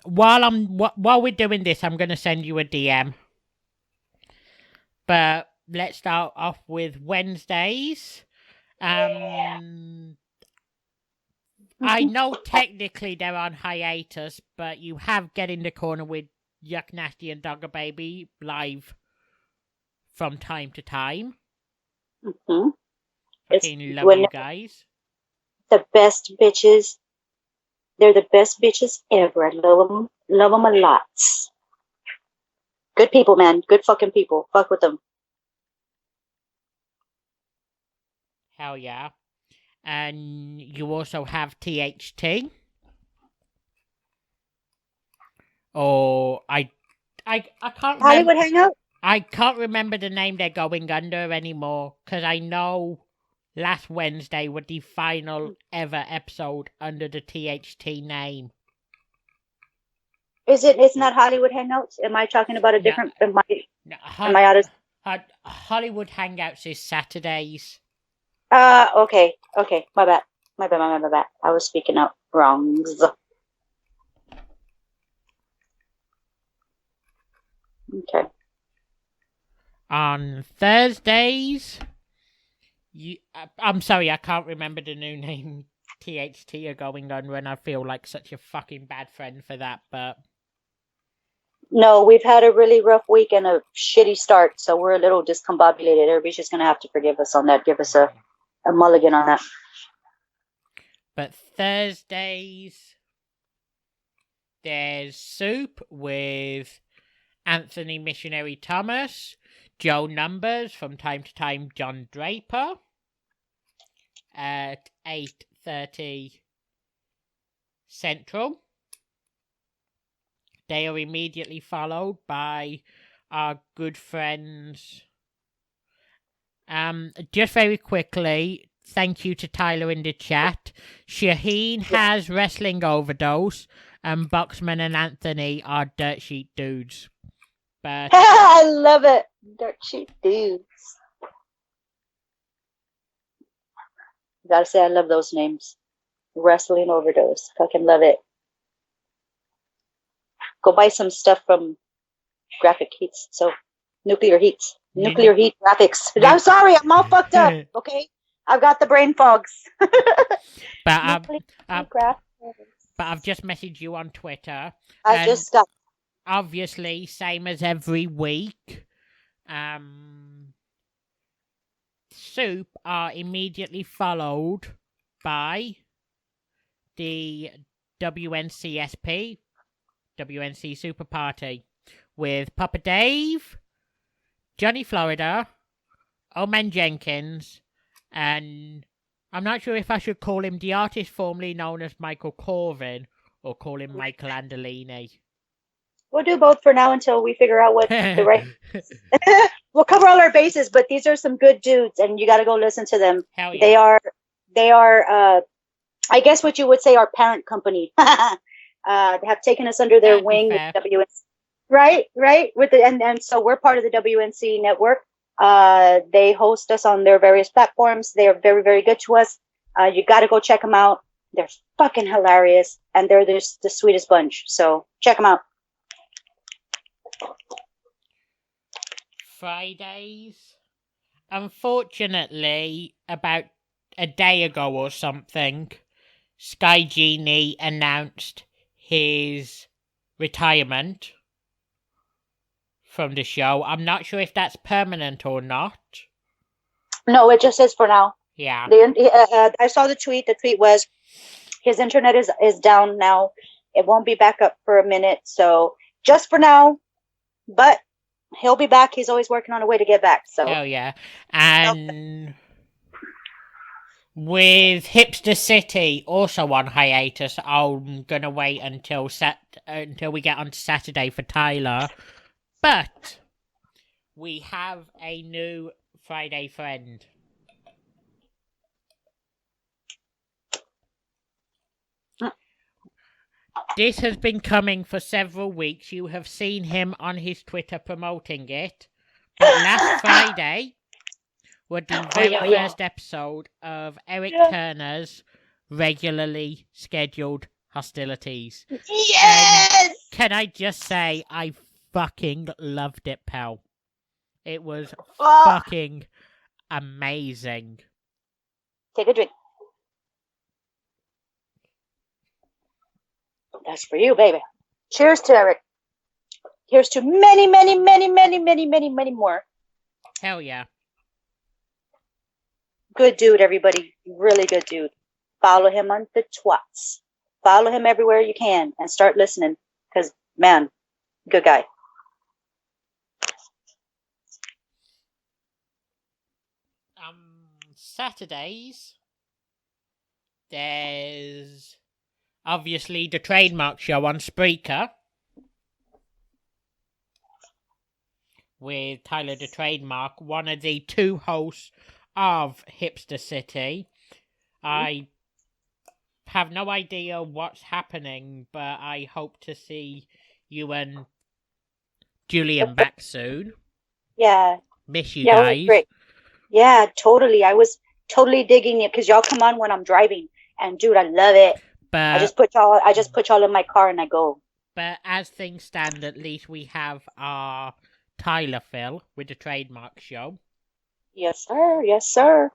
While we're doing this, I'm gonna send you a DM. But let's start off with Wednesdays. I know technically they're on hiatus, but you have Get in the Corner with Yuck Nasty and Dogger Baby live from time to time. Mm-hmm. Fucking love you guys. The best bitches. They're the best bitches ever. I love them. Love them a lot. Good people, man. Good fucking people. Fuck with them. Hell yeah. And you also have THT. Oh, I can't remember. Hollywood Hangout? I can't remember the name they're going under anymore, because I know last Wednesday was the final ever episode under the THT name. It's not Hollywood Hangouts? Am I talking about a different... Am I out of... Hollywood Hangouts is Saturdays. Okay. My bad. I was speaking out wrong. Okay. On Thursdays, I'm sorry, I can't remember the new name THT are going under, and I feel like such a fucking bad friend for that, but... No, we've had a really rough week and a shitty start, so we're a little discombobulated. Everybody's just going to have to forgive us on that. Give us a mulligan on that. But Thursdays, there's Soup with Anthony Missionary Thomas, Joe Numbers, from time to time John Draper, at 8:30 Central. They are immediately followed by our good friends. Just very quickly, thank you to Tyler in the chat. Shaheen has Wrestling Overdose, and Boxman and Anthony are Dirt Sheet Dudes. But I love it. Dirt Sheet Dudes. Gotta say, I love those names. Wrestling Overdose. Fucking love it. Go buy some stuff from Graphic Heats. So, Nuclear Heat Graphics. I'm sorry, I'm all fucked up. Okay, I've got the brain fogs. But I've just messaged you on Twitter. I just got. Obviously, same as every week. Soup are immediately followed by the WNCSP. WNC Super Party, with Papa Dave, Johnny Florida, Oman Jenkins, and I'm not sure if I should call him the artist formerly known as Michael Corvin or call him Michael Andolini. We'll do both for now until we figure out what the right... We'll cover all our bases, but these are some good dudes, and you got to go listen to them. Hell yeah. They are, I guess what you would say, our parent company. They have taken us under their wing with WNC, right? With and so we're part of the WNC network. They host us on their various platforms. They are very, very good to us. You got to go check them out. They're fucking hilarious, and they're the sweetest bunch. So check them out. Fridays. Unfortunately, about a day ago or something, Sky Genie announced his retirement from the show. I'm not sure if that's permanent or not. No, it just says for now. Yeah. I saw the tweet. The tweet was, his internet is down now. It won't be back up for a minute. So just for now, but he'll be back. He's always working on a way to get back. So. Oh yeah. And with Hipster City also on hiatus, I'm gonna wait until we get on to Saturday for Tyler. But we have a new Friday friend. This has been coming for several weeks. You have seen him on his Twitter promoting it. But last Friday was the very first episode of Eric Turner's regularly scheduled hostilities. Yes! Can I just say, I fucking loved it, pal. It was fucking amazing. Take a drink. That's for you, baby. Cheers to Eric. Here's to many, many, many, many, many, many, many more. Hell yeah. Good dude, everybody. Really good dude. Follow him on the twats. Follow him everywhere you can and start listening. Because, man, good guy. Saturdays, there's obviously the Trademark Show on Spreaker with Tyler the Trademark, one of the two hosts of Hipster City. I have no idea what's happening, but I hope to see you and Julian back soon. Yeah. Miss you guys. Great. Yeah, totally. I was totally digging it because y'all come on when I'm driving, and dude, I love it. But I just put y'all in my car and I go. But as things stand, at least we have our Tyler Phil with the Trademark Show. Yes, sir. Yes, sir.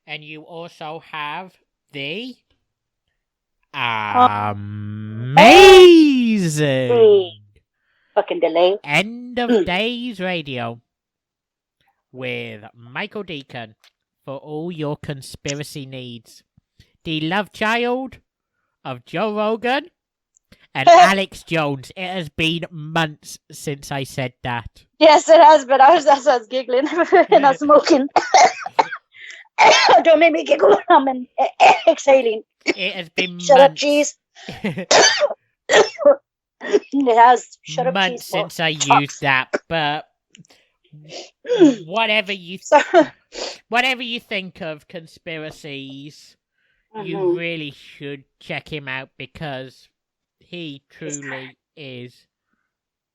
And you also have the amazing fucking delay End of Days Radio with Michael Deacon for all your conspiracy needs. The love child of Joe Rogan and Alex Jones. It has been months since I said that. Yes, it has, but that's why I was giggling and I'm smoking. Don't make me giggle. I'm exhaling. It has been Shut up, cheese. It has. Shut up, months cheese. Since I used that, but whatever you think of conspiracies, you really should check him out because he truly is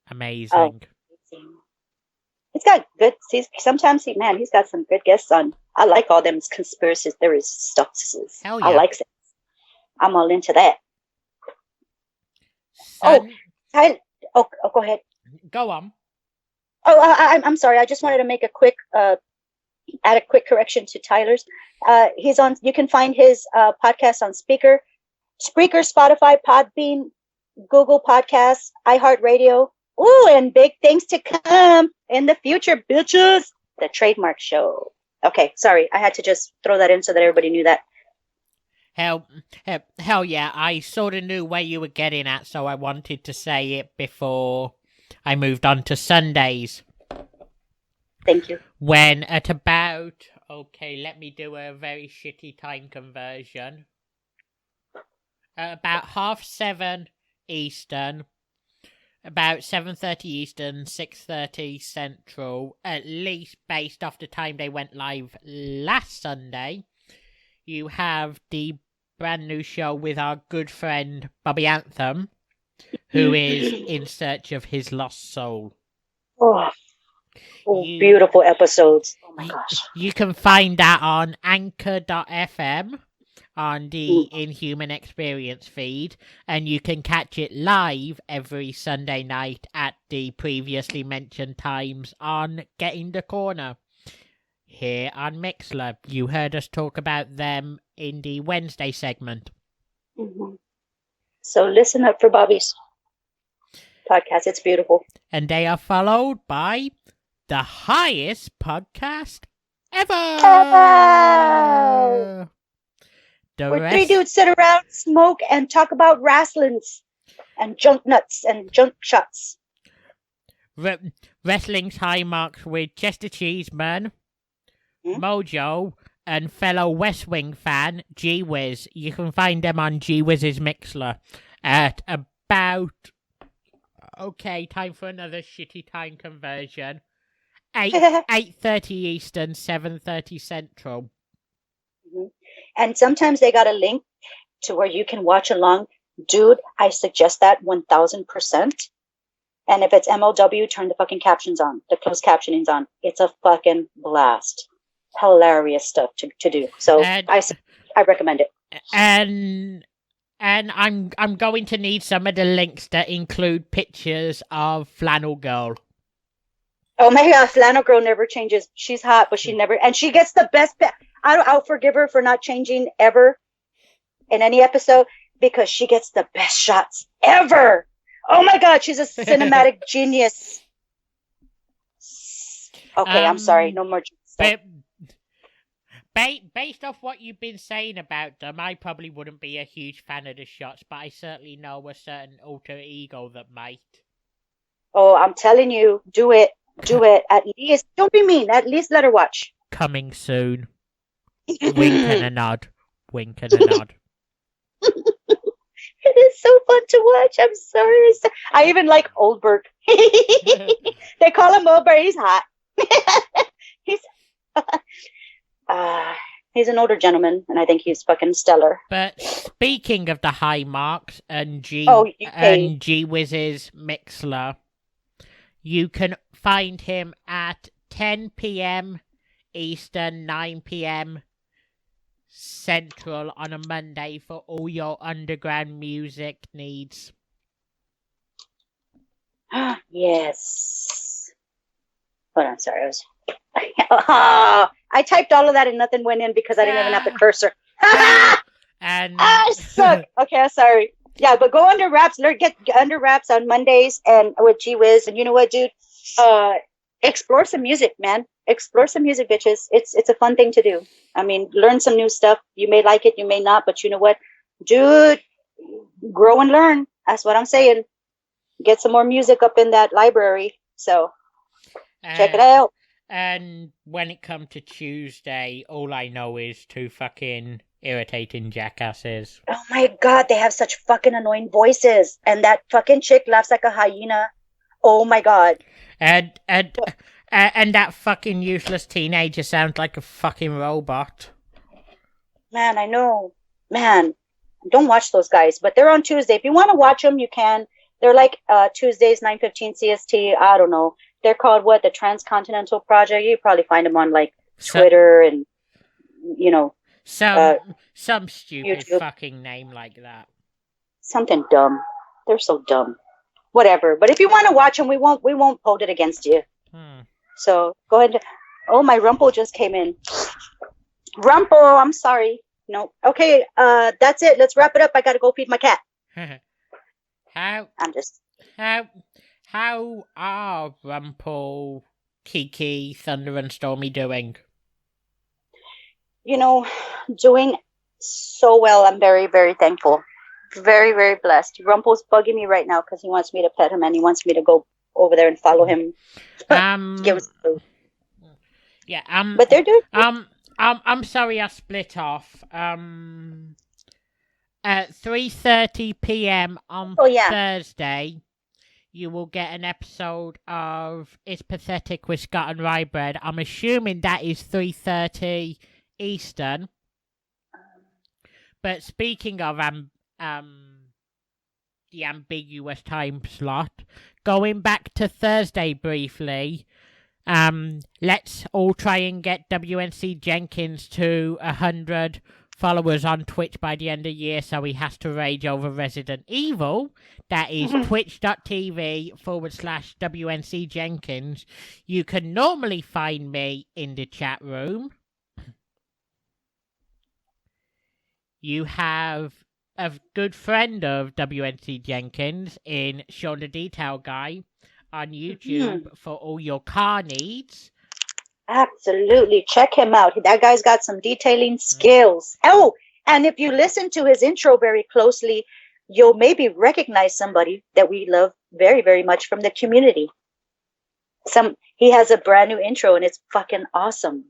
amazing. He's got good. He's got some good guests on. I like all them conspiracy theories stuff. Hell yeah. I like it. I'm all into that. Son, go ahead. Go on. I'm sorry. I just wanted to make a quick, add a quick correction to Tyler's. He's on. You can find his podcast on Spreaker, Spotify, Podbean, Google Podcasts, iHeartRadio. Ooh, and big things to come in the future, bitches. The Trademark Show. Okay, sorry. I had to just throw that in so that everybody knew that. Hell yeah. I sort of knew where you were getting at, so I wanted to say it before I moved on to Sundays. Thank you. When at about, let me do a very shitty time conversion. About 7:30 Eastern, about 7:30 Eastern, 6:30 Central, at least based off the time they went live last Sunday, you have the brand new show with our good friend Bobby Anthem, who is in search of his lost soul. Beautiful episodes. Oh my gosh. You can find that on anchor.fm on the Inhuman Experience feed, and you can catch it live every Sunday night at the previously mentioned times on Getting the Corner here on Mixler. You heard us talk about them in the Wednesday segment. So listen up for Bobby's podcast. It's beautiful. And they are followed by the highest podcast ever. Where three dudes sit around, smoke, and talk about wrestlings and junk nuts and junk shots. Wrestling's high marks with Chester Cheeseman, Mojo, and fellow West Wing fan G Wiz. You can find them on G Wiz's Mixler at about time for another shitty time conversion. 8:30 Eastern, 7:30 Central. And sometimes they got a link to where you can watch along. Dude, I suggest that 1000%. And if it's MLW, turn the fucking captions on. The closed captioning's on. It's a fucking blast. Hilarious stuff to do. So I recommend it. And I'm going to need some of the links that include pictures of Flannel Girl. Oh my God, Flannel Girl never changes. She's hot, but she gets the best. I'll forgive her for not changing ever in any episode because she gets the best shots ever. Oh my God, she's a cinematic genius. Okay, I'm sorry. No more stuff. Based off what you've been saying about them, I probably wouldn't be a huge fan of the shots, but I certainly know a certain alter ego that might. Oh, I'm telling you, do it. Do it. At least, don't be mean. At least let her watch. Coming soon. Wink and a nod. Wink and a nod. It is so fun to watch. I'm sorry. I even like Oldberg. They call him Oldberg. He's hot. He's an older gentleman, and I think he's fucking stellar. But speaking of the high marks and Gee Whiz's Mixler, you can find him at 10 p.m. Eastern, 9 p.m. Central on a Monday for all your underground music needs. Yes. Hold on, sorry. I typed all of that and nothing went in because I didn't even have the cursor. And I suck. Okay, I'm sorry. Yeah, but go under wraps. Get under wraps on Mondays and with Gee Whiz. And you know what, dude? Explore some music, man. Explore some music, bitches. It's a fun thing to do. I mean, learn some new stuff. You may like it, you may not, but you know what? Dude, grow and learn. That's what I'm saying. Get some more music up in that library. So check it out. And when it comes to Tuesday, all I know is two fucking irritating jackasses. Oh my God, they have such fucking annoying voices. And that fucking chick laughs like a hyena. Oh my God. And that fucking useless teenager sounds like a fucking robot. Man, I know. Man, don't watch those guys. But they're on Tuesday. If you want to watch them, you can. They're like Tuesdays, 9:15 CST. I don't know. They're called what? The Transcontinental Project. You probably find them on like Twitter and, you know. Some stupid YouTube. Fucking name like that. Something dumb. They're so dumb. Whatever. But if you want to watch them, we won't hold it against you. So go ahead. Oh, my Rumple just came in. Rumple, I'm sorry. No. Okay. That's it. Let's wrap it up. I gotta go feed my cat. How are Rumple, Kiki, Thunder, and Stormy doing? You know, doing so well. I'm very, very thankful. Very, very blessed. Rumple's bugging me right now because he wants me to pet him and he wants me to go over there and follow him. Give him some food. Yeah. But they're doing. I'm sorry I split off. At 3:30 p.m. on Thursday, you will get an episode of It's Pathetic with Scott and Rye Bread. I'm assuming that is 3:30 Eastern. But speaking of the ambiguous time slot, going back to Thursday briefly, let's all try and get WNC Jenkins to 100 followers on Twitch by the end of the year, so he has to rage over Resident Evil. That is twitch.tv/WNC Jenkins. You can normally find me in the chat room. You have a good friend of WNC Jenkins in Sean the Detail Guy on YouTube for all your car needs. Absolutely. Check him out. That guy's got some detailing skills. Oh, and if you listen to his intro very closely, you'll maybe recognize somebody that we love very, very much from the community. He has a brand new intro and it's fucking awesome.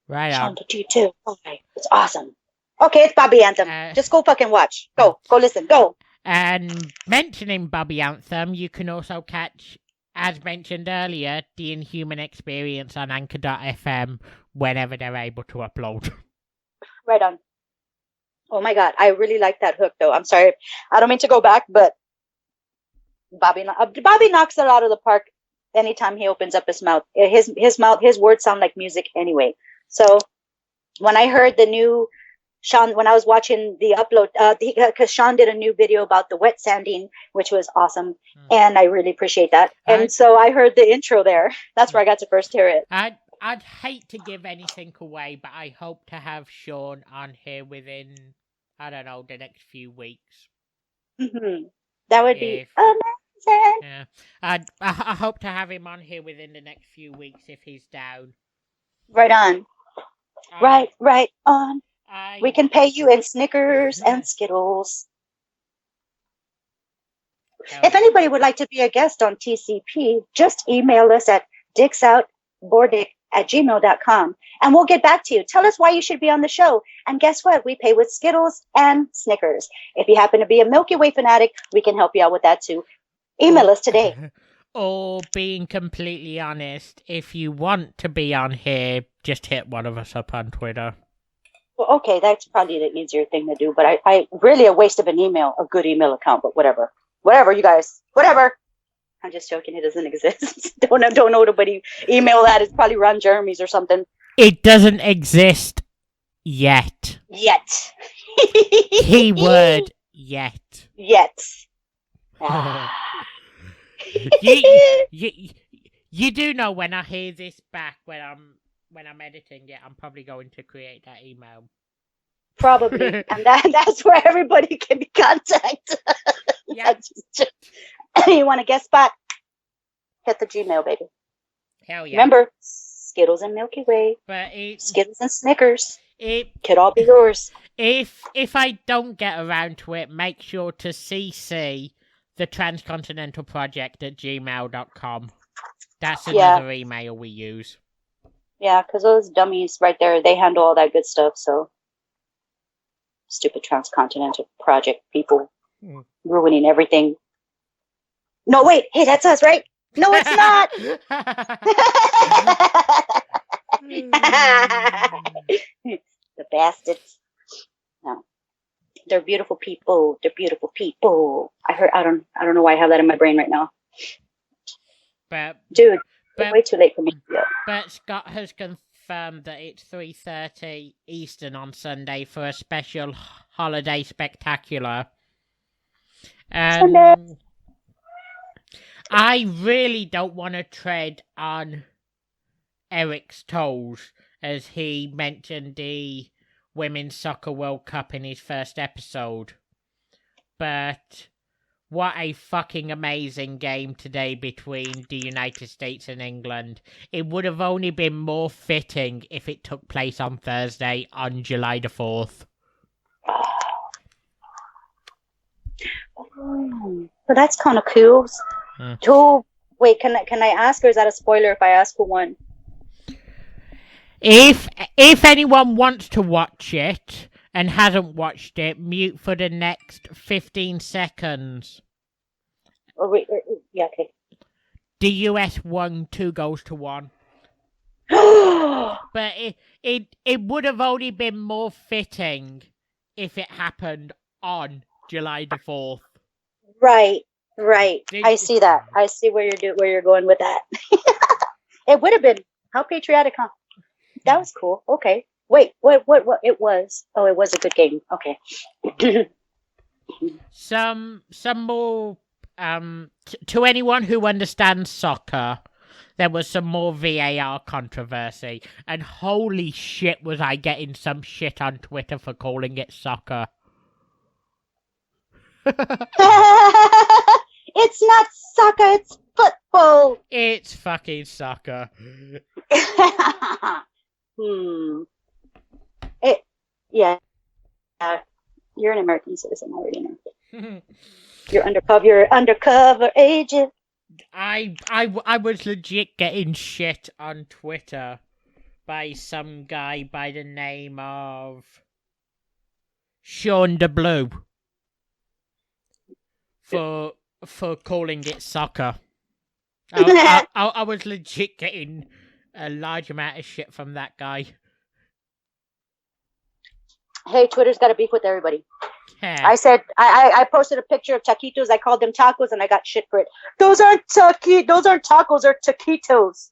Right on. Too. Okay. It's awesome. Okay, it's Bobby Anthem. Just go fucking watch. Go listen. Go. And mentioning Bobby Anthem, you can also catch, as mentioned earlier, the Inhuman Experience on Anchor.fm whenever they're able to upload. Right on. Oh my God, I really like that hook though. I'm sorry, I don't mean to go back, but Bobby knocks it out of the park anytime he opens up his mouth. His words sound like music anyway. So when I heard the new Sean, when I was watching the upload, because Sean did a new video about the wet sanding, which was awesome, and I really appreciate that. And so I heard the intro there. That's where I got to first hear it. I'd hate to give anything away, but I hope to have Sean on here within, I don't know, the next few weeks. Mm-hmm. That would be amazing. Yeah. I hope to have him on here within the next few weeks if he's down. Right on. Right on. We can pay you in Snickers and Skittles. If anybody would like to be a guest on TCP, just email us at dicksoutbordick@gmail.com and we'll get back to you. Tell us why you should be on the show. And guess what? We pay with Skittles and Snickers. If you happen to be a Milky Way fanatic, we can help you out with that too. Email us today. Or being completely honest, if you want to be on here, just hit one of us up on Twitter. Well, okay, that's probably the easier thing to do, but I really a waste of an email, a good email account, but whatever. Whatever, you guys. Whatever. I'm just joking. It doesn't exist. don't know nobody email that. It's probably Ron Jeremy's or something. It doesn't exist yet. Keyword yet. You do know when I hear this back when I'm editing it, I'm probably going to create that email. Probably, and that's where everybody can be contacted. Yeah. You want a guest spot? Hit the Gmail, baby. Hell yeah. Remember, Skittles and Milky Way. But Skittles and Snickers. It could all be yours. If I don't get around to it, make sure to CC the Transcontinental Project at gmail.com. That's another email we use. Yeah, because those dummies right there, they handle all that good stuff, so. Stupid Transcontinental Project people ruining everything. No, wait. Hey, that's us, right? No, it's not. The bastards. No. They're beautiful people. They're beautiful people. I don't know why I have that in my brain right now. Dude, it's way too late for me. But Scott has confirmed that it's 3:30 Eastern on Sunday for a special holiday spectacular. I really don't want to tread on Eric's toes, as he mentioned the Women's Soccer World Cup in his first episode. But what a fucking amazing game today between the United States and England. It would have only been more fitting if it took place on Thursday, on July the 4th. Oh, so that's kind of cool. Oh, wait, can I ask, or is that a spoiler if I ask who won? If anyone wants to watch it and hasn't watched it, mute for the next 15 seconds. Oh, wait, yeah, okay. The US won 2-1. But it would have only been more fitting if it happened on July the 4th. Right. I see that. I see where you're going with that. It would have been. How patriotic, huh? That was cool. Okay. Wait, what it was? Oh, it was a good game. Okay. Some more to anyone who understands soccer, there was some more VAR controversy, and holy shit was I getting some shit on Twitter for calling it soccer. It's not soccer, it's football. It's fucking soccer. Yeah. You're an American citizen, I already know. You're undercover agent. I was legit getting shit on Twitter by some guy by the name of Sean the Blue for calling it soccer. I was legit getting a large amount of shit from that guy. Hey, Twitter's got a beef with everybody. Yeah. I said I posted a picture of taquitos. I called them tacos, and I got shit for it. Those aren't tacos. They're taquitos.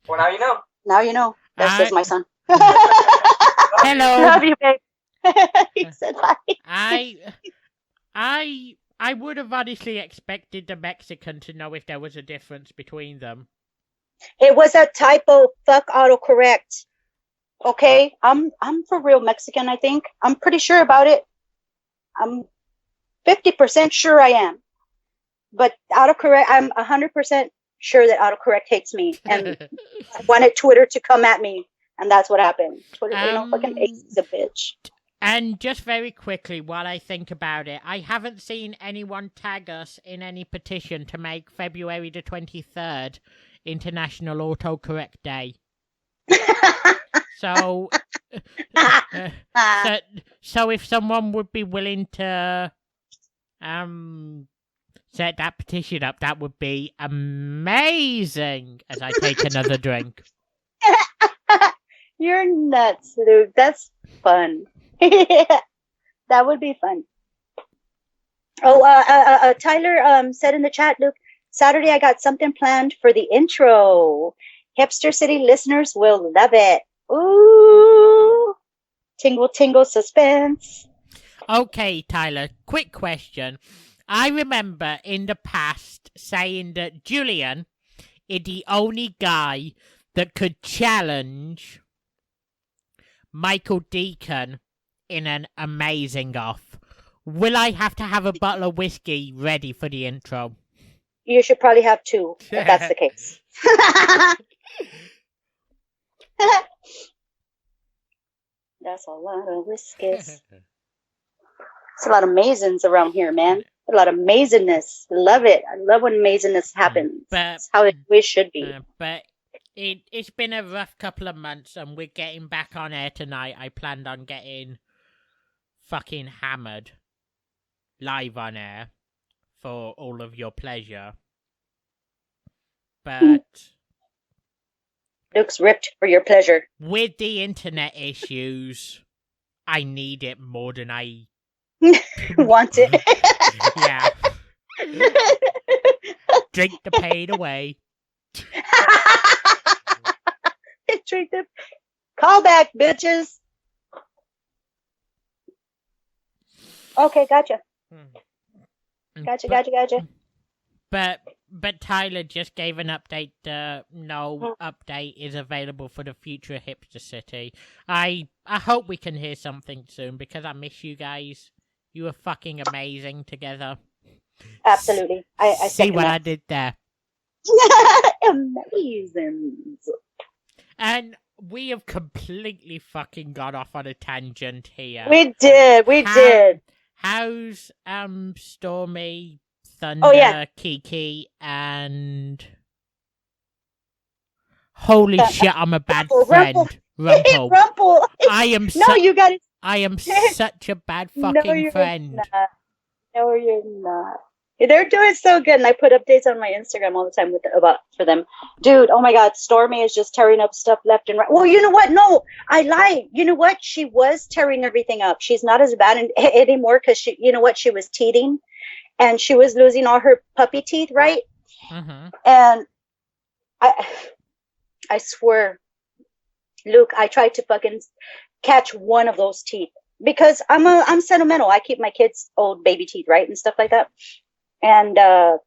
Well, now you know. Now you know. That's just my son. Hello. Love you, babe. He said hi. I would have honestly expected the Mexican to know if there was a difference between them. It was a typo. Fuck autocorrect. Okay, I'm for real Mexican. I think I'm pretty sure about it. 50% sure I am. But autocorrect, I'm 100% sure that autocorrect hates me and wanted Twitter to come at me. And that's what happened. Twitter, fucking Ace is a bitch. And just very quickly, while I think about it, I haven't seen anyone tag us in any petition to make February the 23rd International Autocorrect Day. So if someone would be willing to set that petition up, that would be amazing. As I take another drink. You're nuts, Luke. That's fun. That would be fun. Oh, Tyler said in the chat, Luke, Saturday I got something planned for the intro. Hipster City listeners will love it. Ooh. Tingle, tingle, suspense. Okay, Tyler, quick question. I remember in the past saying that Julian is the only guy that could challenge Michael Deacon in an amazing off. Will I have to have a bottle of whiskey ready for the intro? You should probably have 2, if that's the case. That's a lot of whiskeys. It's a lot of mazins around here, man. A lot of amazingness. Love it. I love when amazingness happens. That's how it should be. But it's been a rough couple of months, and we're getting back on air tonight. I planned on getting fucking hammered live on air for all of your pleasure. But Luke's ripped for your pleasure. With the internet issues, I need it more than I want it. Yeah. Drink the pain away. Drink the call back, bitches. Okay, gotcha. Gotcha. But Tyler just gave an update. No update is available for the future Hipster City. I hope we can hear something soon because I miss you guys. You were fucking amazing together. Absolutely. I see what I did there. Amazing. And we have completely fucking got off on a tangent here. We did. How's Stormy, Thunder, Kiki, and holy shit, I'm a bad friend. Rumple. I am you got it. I am such a bad fucking friend. No, you're not. They're doing so good, and I put updates on my Instagram all the time for them. Dude, oh my God, Stormy is just tearing up stuff left and right. Well, you know what? No, I lied. You know what? She was tearing everything up. She's not as bad anymore because she, you know what? She was teething, and she was losing all her puppy teeth, right? Mm-hmm. And I swear, Luke, I tried to fucking catch one of those teeth because I'm sentimental. I keep my kids' old baby teeth, right, and stuff like that. And I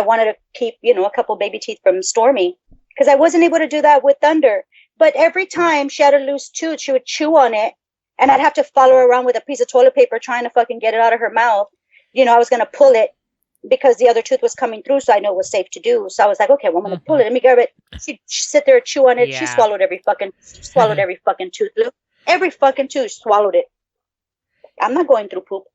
wanted to keep, a couple baby teeth from Stormy because I wasn't able to do that with Thunder. But every time she had a loose tooth, she would chew on it, and I'd have to follow her around with a piece of toilet paper trying to fucking get it out of her mouth. I was going to pull it because the other tooth was coming through, so I know it was safe to do. So I was like, okay, well, I'm going to pull it. Let me grab it. She'd sit there and chew on it. Yeah. She swallowed every fucking tooth. Look, every fucking tooth, swallowed it. I'm not going through poop.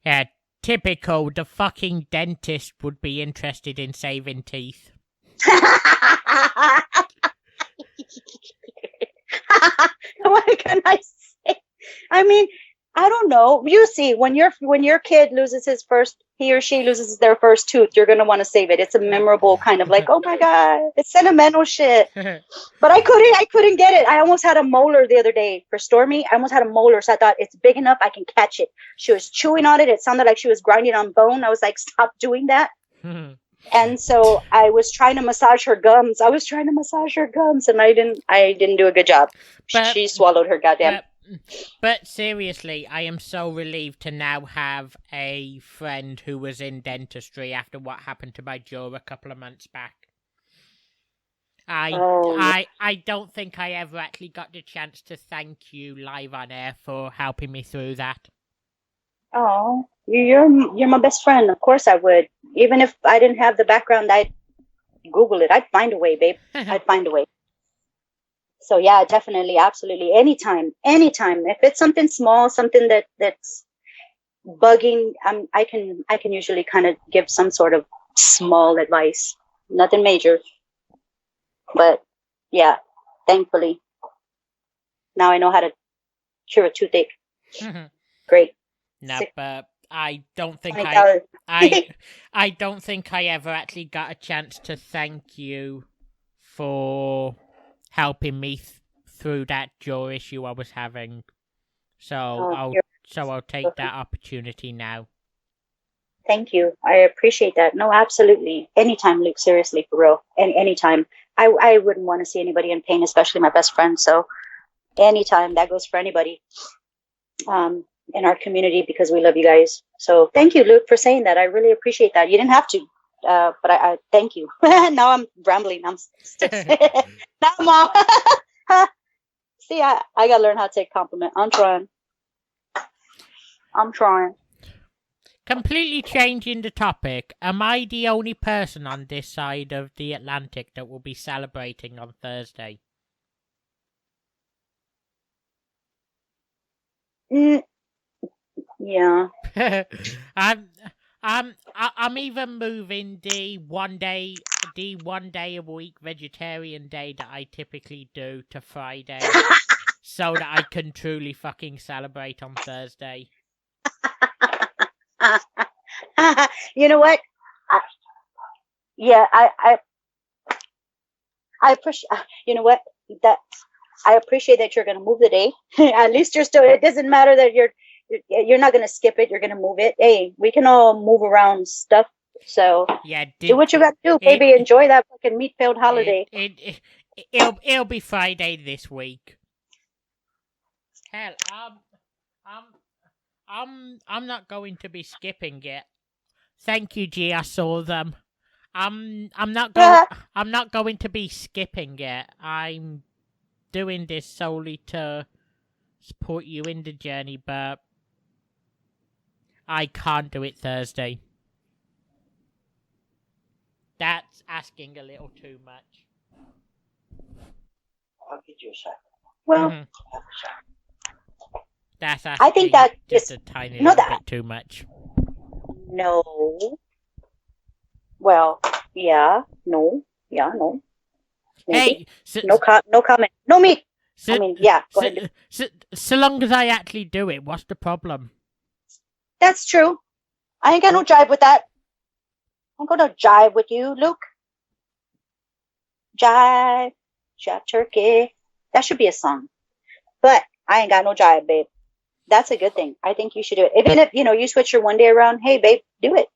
Yeah. Typical, the fucking dentist would be interested in saving teeth. What can I say? I mean, I don't know. You see, when your kid loses he or she loses their first tooth, you're gonna want to save it. It's a memorable kind of like, oh my God, it's sentimental shit. But I couldn't get it. I almost had a molar the other day for Stormy. I almost had a molar, so I thought it's big enough I can catch it. She was chewing on it. It sounded like she was grinding on bone. I was like, stop doing that. And so I was trying to massage her gums. And I didn't do a good job. She swallowed her goddamn. But seriously, I am so relieved to now have a friend who was in dentistry after what happened to my jaw a couple of months back. I don't think I ever actually got the chance to thank you live on air for helping me through that. Oh, you're my best friend. Of course I would. Even if I didn't have the background, I'd Google it. I'd find a way, babe. I'd find a way. So yeah, definitely, absolutely, anytime. If it's something small, something that's bugging, I can usually kind of give some sort of small advice. Nothing major, but yeah, thankfully, now I know how to cure a toothache. Great. No, but I don't think I don't think I ever actually got a chance to thank you for helping me through that jaw issue I was having. So I'll take that opportunity now. Thank you. I appreciate that. No, absolutely. Anytime, Luke. Seriously, for real. And anytime. I wouldn't want to see anybody in pain, especially my best friend. So anytime, that goes for anybody in our community, because we love you guys. So thank you, Luke, for saying that. I really appreciate that. You didn't have to, but I thank you. Now I'm rambling. I'm now I'm all. See, I got to learn how to take compliment. I'm trying. Completely changing the topic, am I the only person on this side of the Atlantic that will be celebrating on Thursday? Yeah. I'm even moving the one day a week vegetarian day that I typically do to Friday, so that I can truly fucking celebrate on Thursday. You know what? I appreciate. You know what? That I appreciate that you're going to move the day. At least you're still. It doesn't matter that you're not going to skip it. You're going to move it. Hey, we can all move around stuff. So yeah, do what you got to do, baby. Enjoy that fucking meat-filled holiday. It'll be Friday this week. Hell, I'm not going to be skipping it. Thank you, G. I saw them. I'm not going to be skipping it. I'm doing this solely to support you in the journey, but I can't do it Thursday. That's asking a little too much. I'll get you a shot. Well, that's asking I think that just a tiny little bit too much. No. Well, yeah, no. Maybe. Hey, no comment. No meat. I mean, yeah, go ahead. So long as I actually do it, what's the problem? That's true. I ain't got no jive with that. I'm gonna jive with you, Luke. Jive turkey. That should be a song. But I ain't got no jive, babe. That's a good thing. I think you should do it. Even if, you switch your one day around, hey, babe, do it.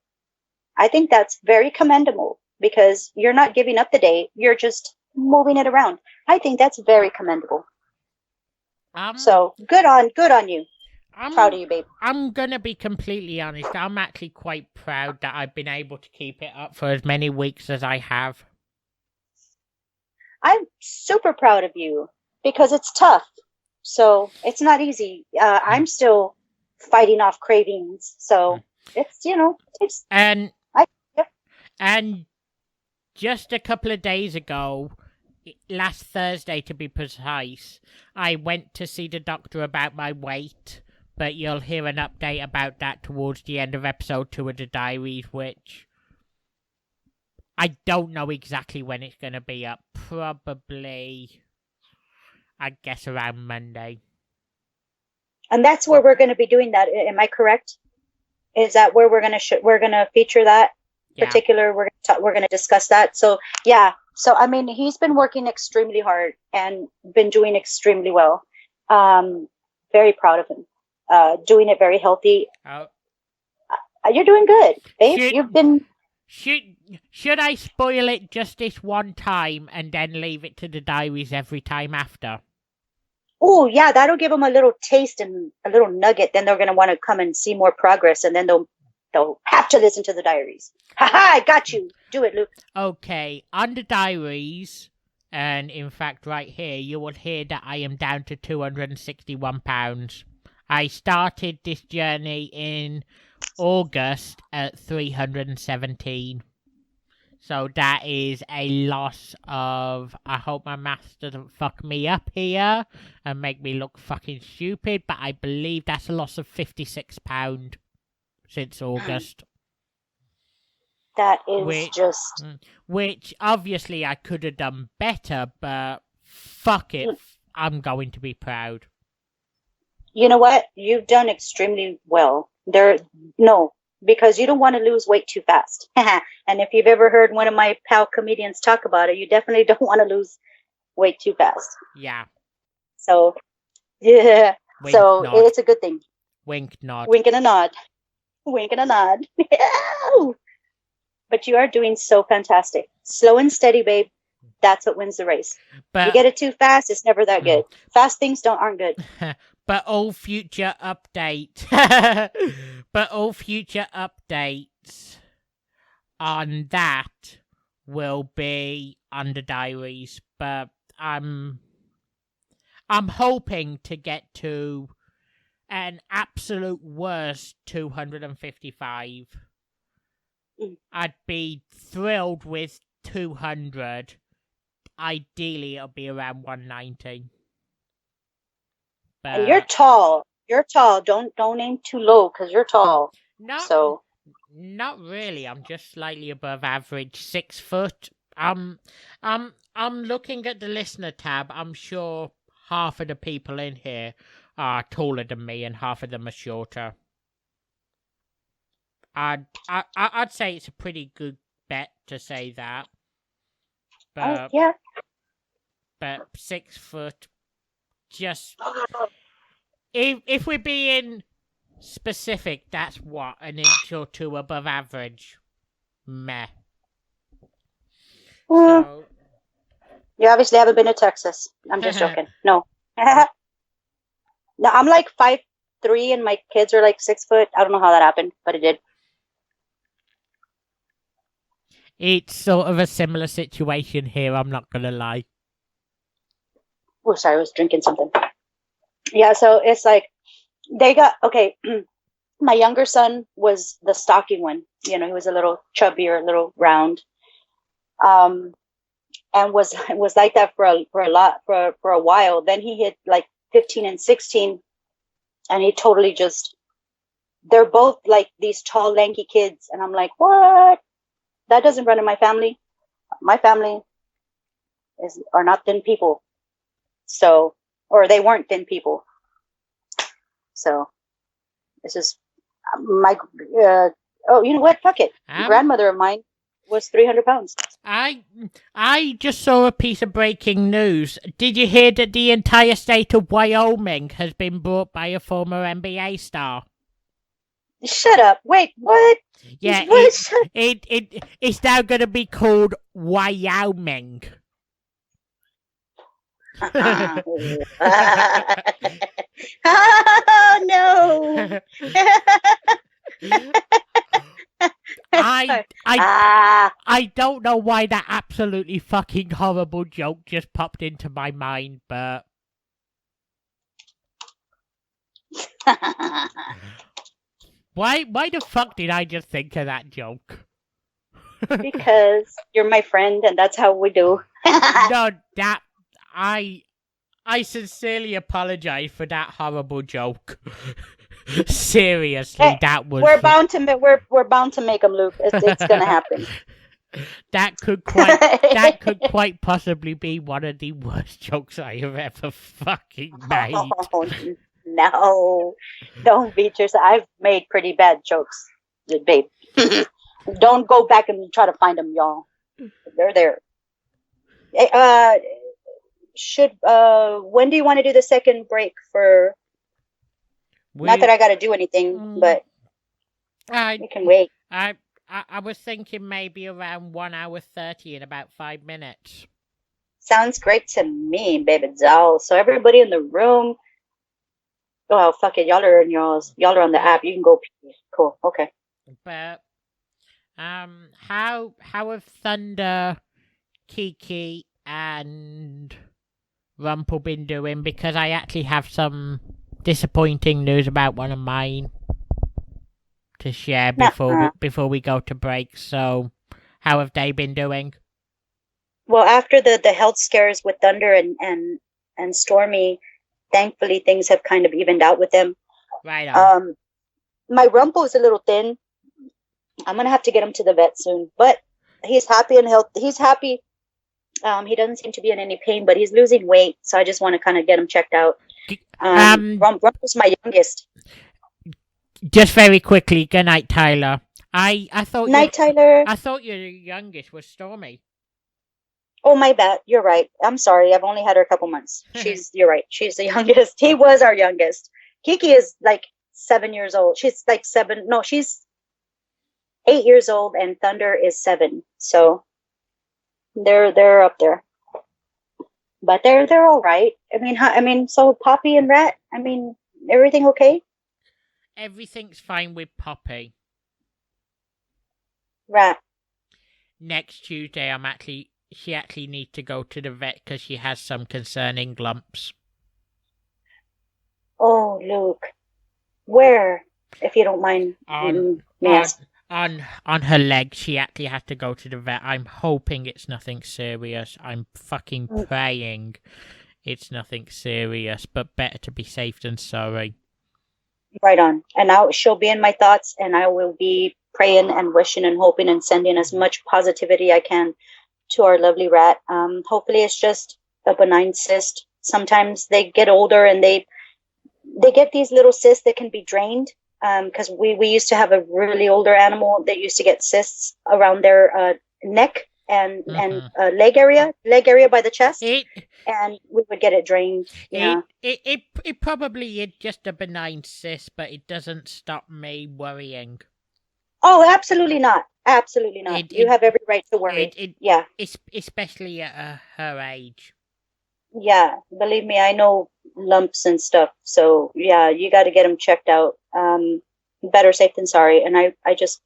I think that's very commendable, because you're not giving up the day. You're just moving it around. I think that's very commendable. So good on you. I'm proud of you, babe. I'm going to be completely honest. I'm actually quite proud that I've been able to keep it up for as many weeks as I have. I'm super proud of you, because it's tough. So it's not easy. I'm still fighting off cravings. So it's, And just a couple of days ago, last Thursday to be precise, I went to see the doctor about my weight, but you'll hear an update about that towards the end of episode 2 of the diaries, which I don't know exactly when it's going to be up. Probably, I guess, around Monday. And that's where we're going to be doing that. Am I correct? Is that where we're going to feature that particular? We're going to discuss that. So yeah. So I mean, he's been working extremely hard and been doing extremely well. Very proud of him. Doing it very healthy. You're doing good, babe. You've been. Should I spoil it just this one time and then leave it to the diaries every time after? Oh, yeah, that'll give them a little taste and a little nugget. Then they're going to want to come and see more progress, and then they'll have to listen to the diaries. Ha-ha, I got you. Do it, Luke. Okay, on the diaries, and in fact right here, you will hear that I am down to 261 pounds. I started this journey in August at 317. So that is a loss of... I hope my maths doesn't fuck me up here and make me look fucking stupid, but I believe that's a loss of £56 since August. That is Which, obviously, I could have done better, but fuck it. I'm going to be proud. You know what? You've done extremely well. Because you don't want to lose weight too fast. And if you've ever heard one of my pal comedians talk about it, you definitely don't want to lose weight too fast. Yeah. So, yeah. Wink, so nod. it's a good thing. Wink, nod. Wink and a nod. Wink and a nod. But you are doing so fantastic. Slow and steady, babe. That's what wins the race. But, you get it too fast, it's never that good. Fast things aren't good. But all future updates on that will be under diaries. But I'm hoping to get to an absolute worst 255. I'd be thrilled with 200. Ideally, it'll be around 190. And you're tall. You're tall. Don't aim too low because you're tall. Not really. I'm just slightly above average, 6 foot. I'm looking at the listener tab. I'm sure half of the people in here are taller than me, and half of them are shorter. I'd say it's a pretty good bet to say that. But yeah. But 6 foot. Just if we're being specific, that's what, an inch or two above average. Meh. So, you obviously haven't been to Texas. I'm just joking. No. No, I'm like 5'3" and my kids are like 6 foot. I don't know how that happened, but it did. It's sort of a similar situation here, I'm not gonna lie. Oh, sorry, I was drinking something. Yeah, so it's like, my younger son was the stocky one. You know, he was a little chubbier, a little round. And was like that for a while. Then he hit like 15 and 16, and he totally they're both like these tall, lanky kids. And I'm like, what? That doesn't run in my family. My family are not thin people. So, or they weren't thin people. So, it's just you know what? Fuck it. Grandmother of mine was 300 pounds. I just saw a piece of breaking news. Did you hear that the entire state of Wyoming has been bought by a former NBA star? Shut up. Wait, what? Yeah, it's now going to be called Wyoming. Oh, no. I don't know why that absolutely fucking horrible joke just popped into my mind, but... Why the fuck did I just think of that joke? Because you're my friend and that's how we do. No, I sincerely apologize for that horrible joke. Seriously, that was... We're bound to make them, Luke. It's gonna happen. That could quite possibly be one of the worst jokes I have ever fucking made. Oh, no, don't beat yourself. I've made pretty bad jokes, babe. Don't go back and try to find them, y'all. They're there. When do you want to do the second break for? Not that I got to do anything, but we can wait. I was thinking maybe around 1 hour 30 in about 5 minutes. Sounds great to me, baby doll. So everybody in the room. Oh fuck it, y'all are on the app. You can go pee. Cool. Okay. But how have Thunder, Kiki, and Rumple been doing? Because I actually have some disappointing news about one of mine to share before we go to break. So, how have they been doing? Well, after the health scares with Thunder and Stormy, thankfully things have kind of evened out with them. Right on. My Rumpo is a little thin. I'm gonna have to get him to the vet soon, but he's happy and healthy. He's happy. He doesn't seem to be in any pain, but he's losing weight, so I just want to kind of get him checked out. Rumpo's my youngest. Just very quickly, good night, Tyler. I thought Tyler. I thought your youngest was Stormy. Oh, my bad. You're right. I'm sorry. I've only had her a couple months. You're right. She's the youngest. He was our youngest. Kiki is like 7 years old. She's like 7. No, she's 8 years old, and Thunder is 7. So they're up there. But they're all right. I mean, so Poppy and Rat. I mean, everything okay? Everything's fine with Poppy. Rat. Next Tuesday, she actually needs to go to the vet because she has some concerning lumps. Oh, Luke. Where, if you don't mind? On her leg, she actually has to go to the vet. I'm hoping it's nothing serious. I'm fucking praying it's nothing serious, but better to be safe than sorry. Right on. And now she'll be in my thoughts, and I will be praying and wishing and hoping and sending as much positivity I can to our lovely Rat. Hopefully it's just a benign cyst. Sometimes they get older and they get these little cysts that can be drained. Because we used to have a really older animal that used to get cysts around their neck and leg area by the chest, and we would get it drained. Yeah, it probably is just a benign cyst, but it doesn't stop me worrying. Oh, absolutely not. Absolutely not. You have every right to worry. Yeah, especially at her age. Yeah, believe me, I know lumps and stuff. So yeah, you got to get them checked out. Better safe than sorry. And I just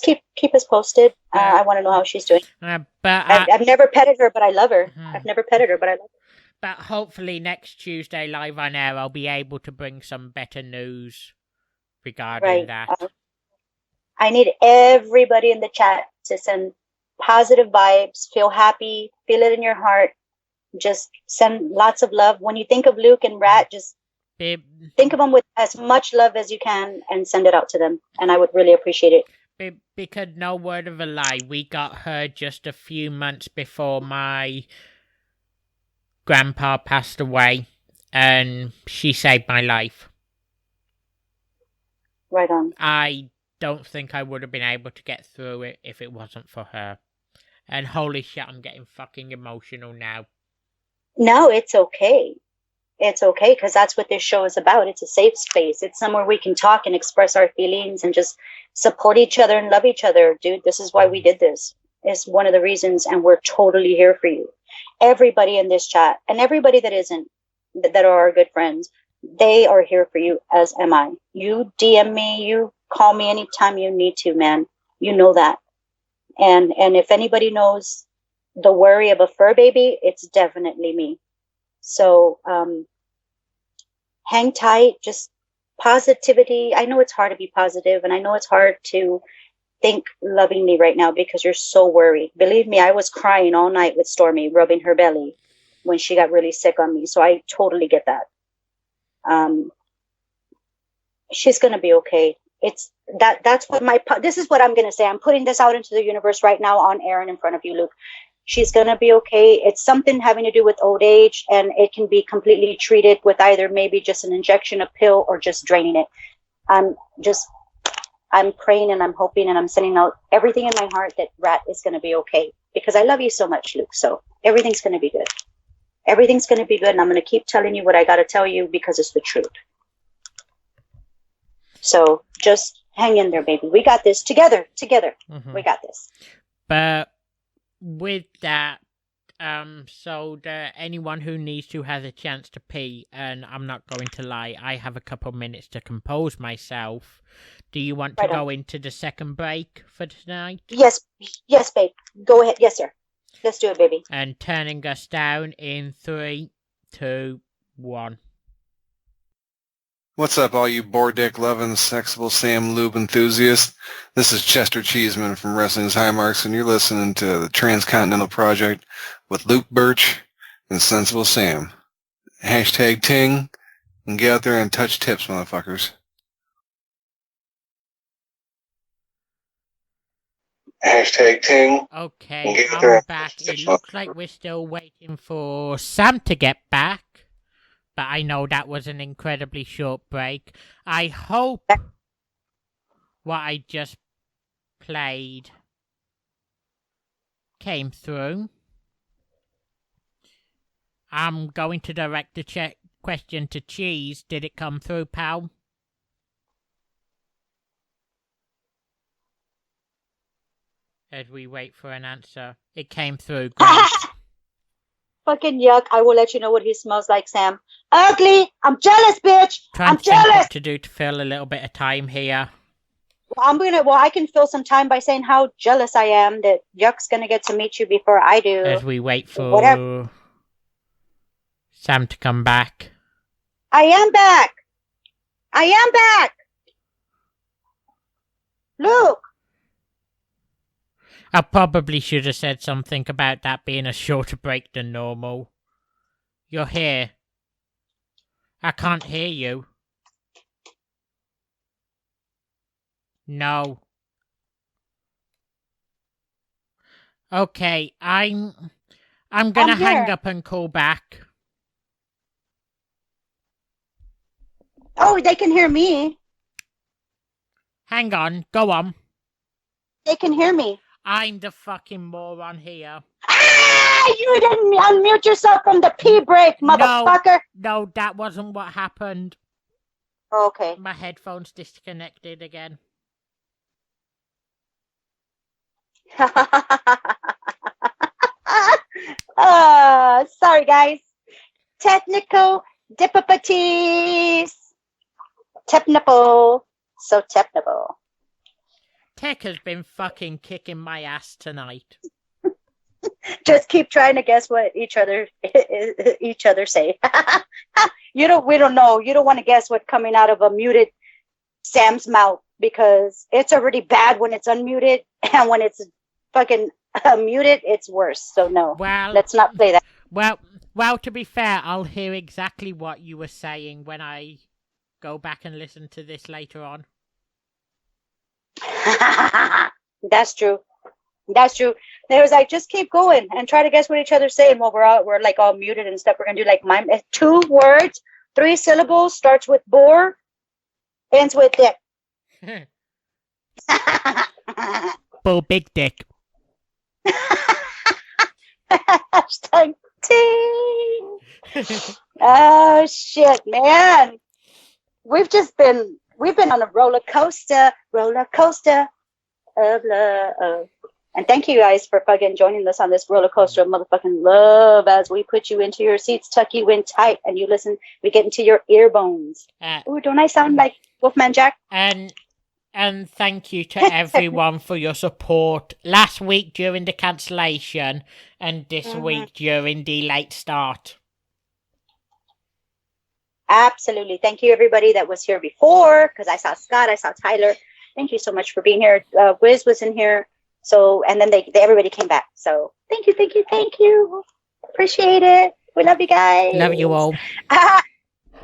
keep us posted. I want to know how she's doing. But I've never petted her, but I love her. I've never petted her, but I love her. But hopefully next Tuesday live on air, I'll be able to bring some better news regarding that. I need everybody in the chat to send positive vibes, feel happy, feel it in your heart. Just send lots of love. When you think of Luke and Rat, just think of them with as much love as you can and send it out to them. And I would really appreciate it. Because no word of a lie, we got her just a few months before my grandpa passed away, and she saved my life. Right on. I don't think I would have been able to get through it if it wasn't for her. And holy shit, I'm getting fucking emotional now. No, it's okay. It's okay, because that's what this show is about. It's a safe space. It's somewhere we can talk and express our feelings and just support each other and love each other. Dude, this is why we did this. It's one of the reasons, and we're totally here for you. Everybody in this chat, and everybody that isn't, that are our good friends, they are here for you, as am I. You DM me, you call me anytime you need to, man. You know that. And if anybody knows the worry of a fur baby, it's definitely me. So hang tight, just positivity. I know it's hard to be positive, and I know it's hard to think lovingly right now because you're so worried. Believe me, I was crying all night with Stormy, rubbing her belly when she got really sick on me. So I totally get that. She's gonna be okay. That's what this is what I'm gonna say. I'm putting this out into the universe right now on air and in front of you, Luke. She's going to be okay. It's something having to do with old age, and it can be completely treated with either maybe just an injection, a pill, or just draining it. I'm praying and I'm hoping and I'm sending out everything in my heart that Rat is going to be okay, because I love you so much, Luke. So everything's going to be good. Everything's going to be good, and I'm going to keep telling you what I got to tell you because it's the truth. So just hang in there, baby. We got this together. Mm-hmm. We got this. But with that, so anyone who needs to has a chance to pee, and I'm not going to lie, I have a couple minutes to compose myself. Do you want to go into the second break for tonight? Yes, babe. Go ahead. Yes, sir. Let's do it, baby. And turning us down in 3, 2, 1. What's up, all you boar-dick-loving, sexable Sam Lube enthusiasts? This is Chester Cheeseman from Wrestling's High Marks, and you're listening to the Transcontinental Project with Luke Birch and Sensible Sam. Hashtag ting, and get out there and touch tips, motherfuckers. Hashtag ting. Okay, I'm back. It looks like we're still waiting for Sam to get back. But I know that was an incredibly short break. I hope what I just played came through. I'm going to direct the question to Cheese. Did it come through, pal? As we wait for an answer. It came through. Great. Fucking yuck. I will let you know what he smells like, Sam. Ugly. I'm jealous, bitch. I'm jealous. What to do to fill a little bit of time here. I can fill some time by saying how jealous I am that Yuck's gonna get to meet you before I do. As we wait for Sam to come back. I am back. Luke. I probably should have said something about that being a shorter break than normal. You're here. I can't hear you. No. Okay, I'm gonna hang up and call back. Oh, they can hear me. Hang on, go on. They can hear me. I'm the fucking moron here. Ah! You didn't unmute yourself from the pee break, motherfucker. No, that wasn't what happened. Okay. My headphones disconnected again. Sorry, guys. Technical difficulties. Technical. So technical. Tech has been fucking kicking my ass tonight. Just keep trying to guess what each other say. We don't know. You don't want to guess what's coming out of a muted Sam's mouth because it's already bad when it's unmuted, and when it's fucking muted, it's worse. So no, let's not play that. Well, to be fair, I'll hear exactly what you were saying when I go back and listen to this later on. That's true. There's just keep going and try to guess what each other's saying while we're like all muted and stuff. We're gonna do like mime. 2 words, 3 syllables, starts with boar, ends with dick. Bull big dick. Hashtag ting. Oh shit, man. We've been on a roller coaster of love. And thank you guys for fucking joining us on this roller coaster of motherfucking love as we put you into your seats, tuck you in tight, and you listen. We get into your ear bones. Ooh, don't I sound like Wolfman Jack? And thank you to everyone for your support last week during the cancellation and this week during the late start. Absolutely. Thank you, everybody that was here before, because I saw Scott, I saw Tyler. Thank you so much for being here. Wiz was in here. So, and then everybody came back. So thank you. Appreciate it. We love you guys. Love you all.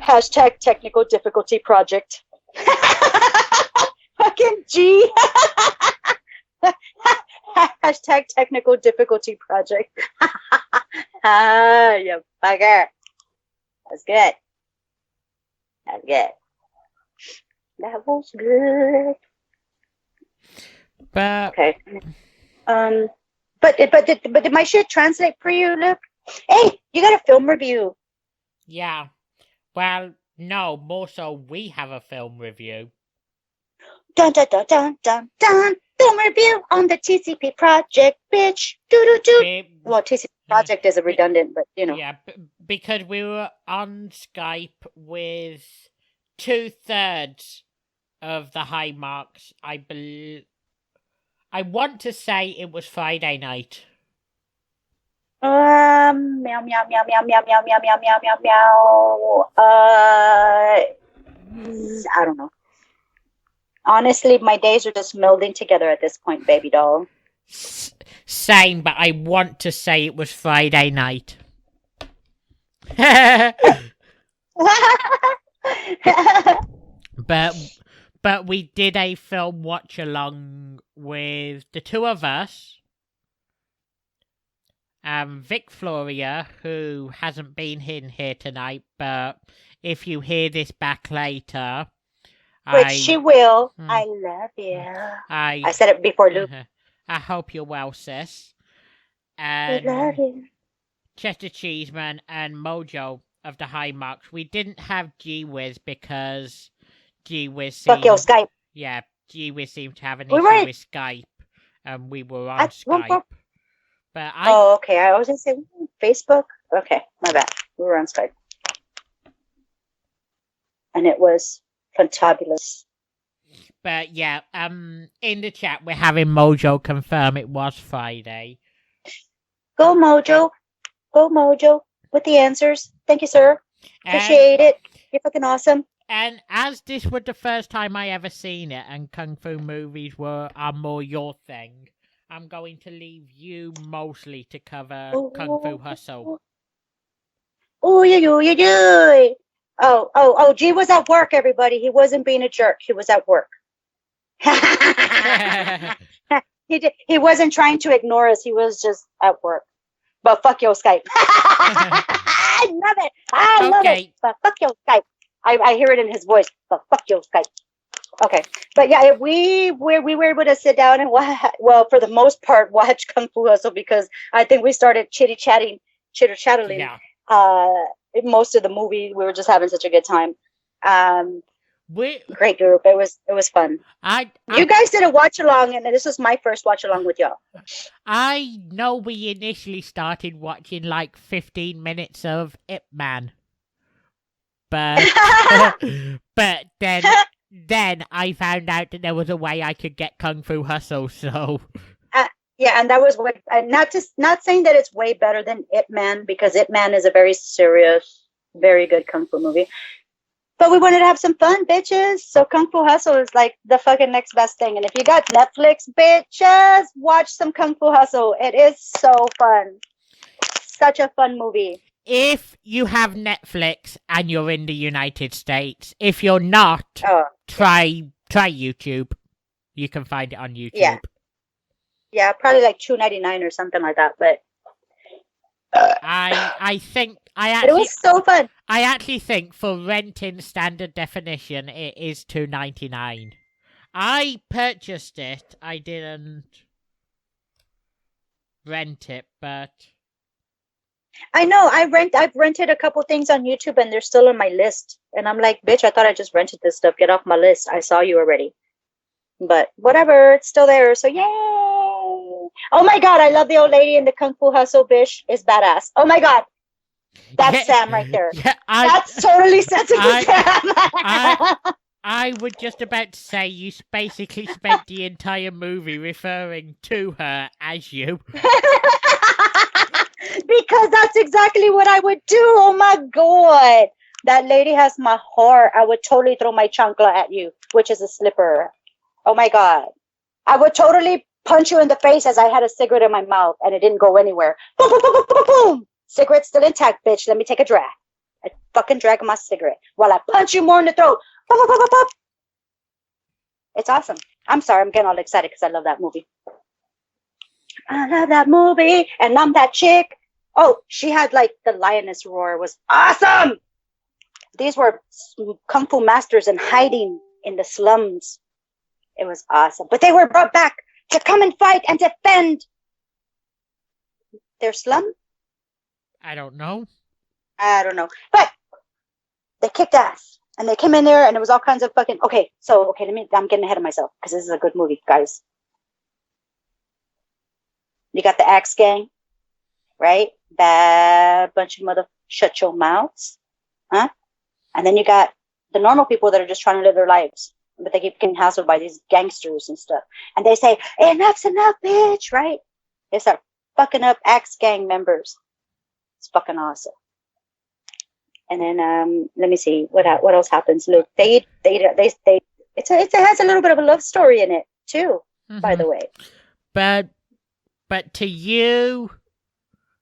Hashtag technical difficulty project. Fucking G. Hashtag technical difficulty project. You bugger. That's good. That was good. But okay. But did my shit translate for you, Luke? Hey, you got a film review. Yeah. Well, no, more so we have a film review. Dun dun dun dun dun dun. Film review on the TCP project, bitch. Doo doo doo. Well, TCP project is a redundant, but you know. Yeah, because we were on Skype with 2/3 of the high marks. I want to say it was Friday night. Meow meow meow meow meow meow meow meow meow meow meow. I don't know. Honestly, my days are just melding together at this point, baby doll. Same, but I want to say it was Friday night. But we did a film watch along with the two of us. Vic Floria, who hasn't been in here tonight, but if you hear this back later, which she will. I love you. I said it before, Luke. I hope you're well, sis. And I love you. Chester Cheeseman and Mojo of the High Marks. We didn't have G-Wiz because G-Wiz seemed... Fuck your Skype. Yeah, G-Wiz seemed to have an issue with Skype, and we were on Skype. But Oh, okay. I was going to say Facebook. Okay, my bad. We were on Skype. And it was fantabulous. But yeah, in the chat we're having Mojo confirm it was Friday. Go Mojo. Go Mojo with the answers. Thank you, sir. Appreciate it. You're fucking awesome. And as this was the first time I ever seen it and Kung Fu movies are more your thing, I'm going to leave you mostly to cover Kung Fu Hustle. Oh, yeah. Oh, G was at work, everybody. He wasn't being a jerk. He was at work. He wasn't trying to ignore us. He was just at work. But fuck your Skype. I love it. I love it. But fuck your Skype. I hear it in his voice. But fuck your Skype. Okay. But yeah, we were able to sit down and for the most part, watch Kung Fu Hustle because I think we started chitter-chattling. Yeah. Most of the movie, we were just having such a good time. Great group. It was fun. You guys did a watch along, and this was my first watch along with y'all. I know we initially started watching like 15 minutes of Ip Man, but but then I found out that there was a way I could get Kung Fu Hustle. So yeah, and that was what. Not saying that it's way better than Ip Man because Ip Man is a very serious, very good kung fu movie. But we wanted to have some fun, bitches. So Kung Fu Hustle is like the fucking next best thing. And if you got Netflix, bitches, watch some Kung Fu Hustle. It is so fun. Such a fun movie. If you have Netflix and you're in the United States, if you're not, try YouTube. You can find it on YouTube. Yeah, probably like $2.99 or something like that. But I think it was so fun. I actually think for renting standard definition, it is $2.99. I purchased it. I didn't rent it, but I know I've rented a couple things on YouTube, and they're still on my list. And I'm like, bitch, I thought I just rented this stuff. Get off my list. I saw you already. But whatever, it's still there. So yay! Oh my god, I love the old lady in the Kung Fu Hustle. Bitch is badass. Oh my god. That's Sam right there. Yeah, that's totally Sensible Sam. I was just about to say you basically spent the entire movie referring to her as you. Because that's exactly what I would do. Oh my god. That lady has my heart. I would totally throw my chancla at you, which is a slipper. Oh my god. I would totally punch you in the face as I had a cigarette in my mouth and it didn't go anywhere. Boom, boom, boom, boom, boom, boom. Cigarette's still intact, bitch. Let me take a drag. I fucking drag my cigarette while I punch you more in the throat. Boop, boop, boop, boop, boop. It's awesome. I'm sorry, I'm getting all excited because I love that movie. I love that movie, and I'm that chick. Oh, she had like the lioness roar. It was awesome. These were kung fu masters in hiding in the slums. It was awesome. But they were brought back to come and fight and defend their slum. I don't know. But they kicked ass. And they came in there and it was all kinds of fucking... I'm getting ahead of myself because this is a good movie, guys. You got the Axe Gang, right? Bad bunch of mother... Shut your mouths. Huh? And then you got the normal people that are just trying to live their lives. But they keep getting hassled by these gangsters and stuff. And they say, enough's enough, bitch, right? They start fucking up Axe Gang members. It's fucking awesome. And then let me see what else happens. Luke, it has a little bit of a love story in it too. By the way, but to you,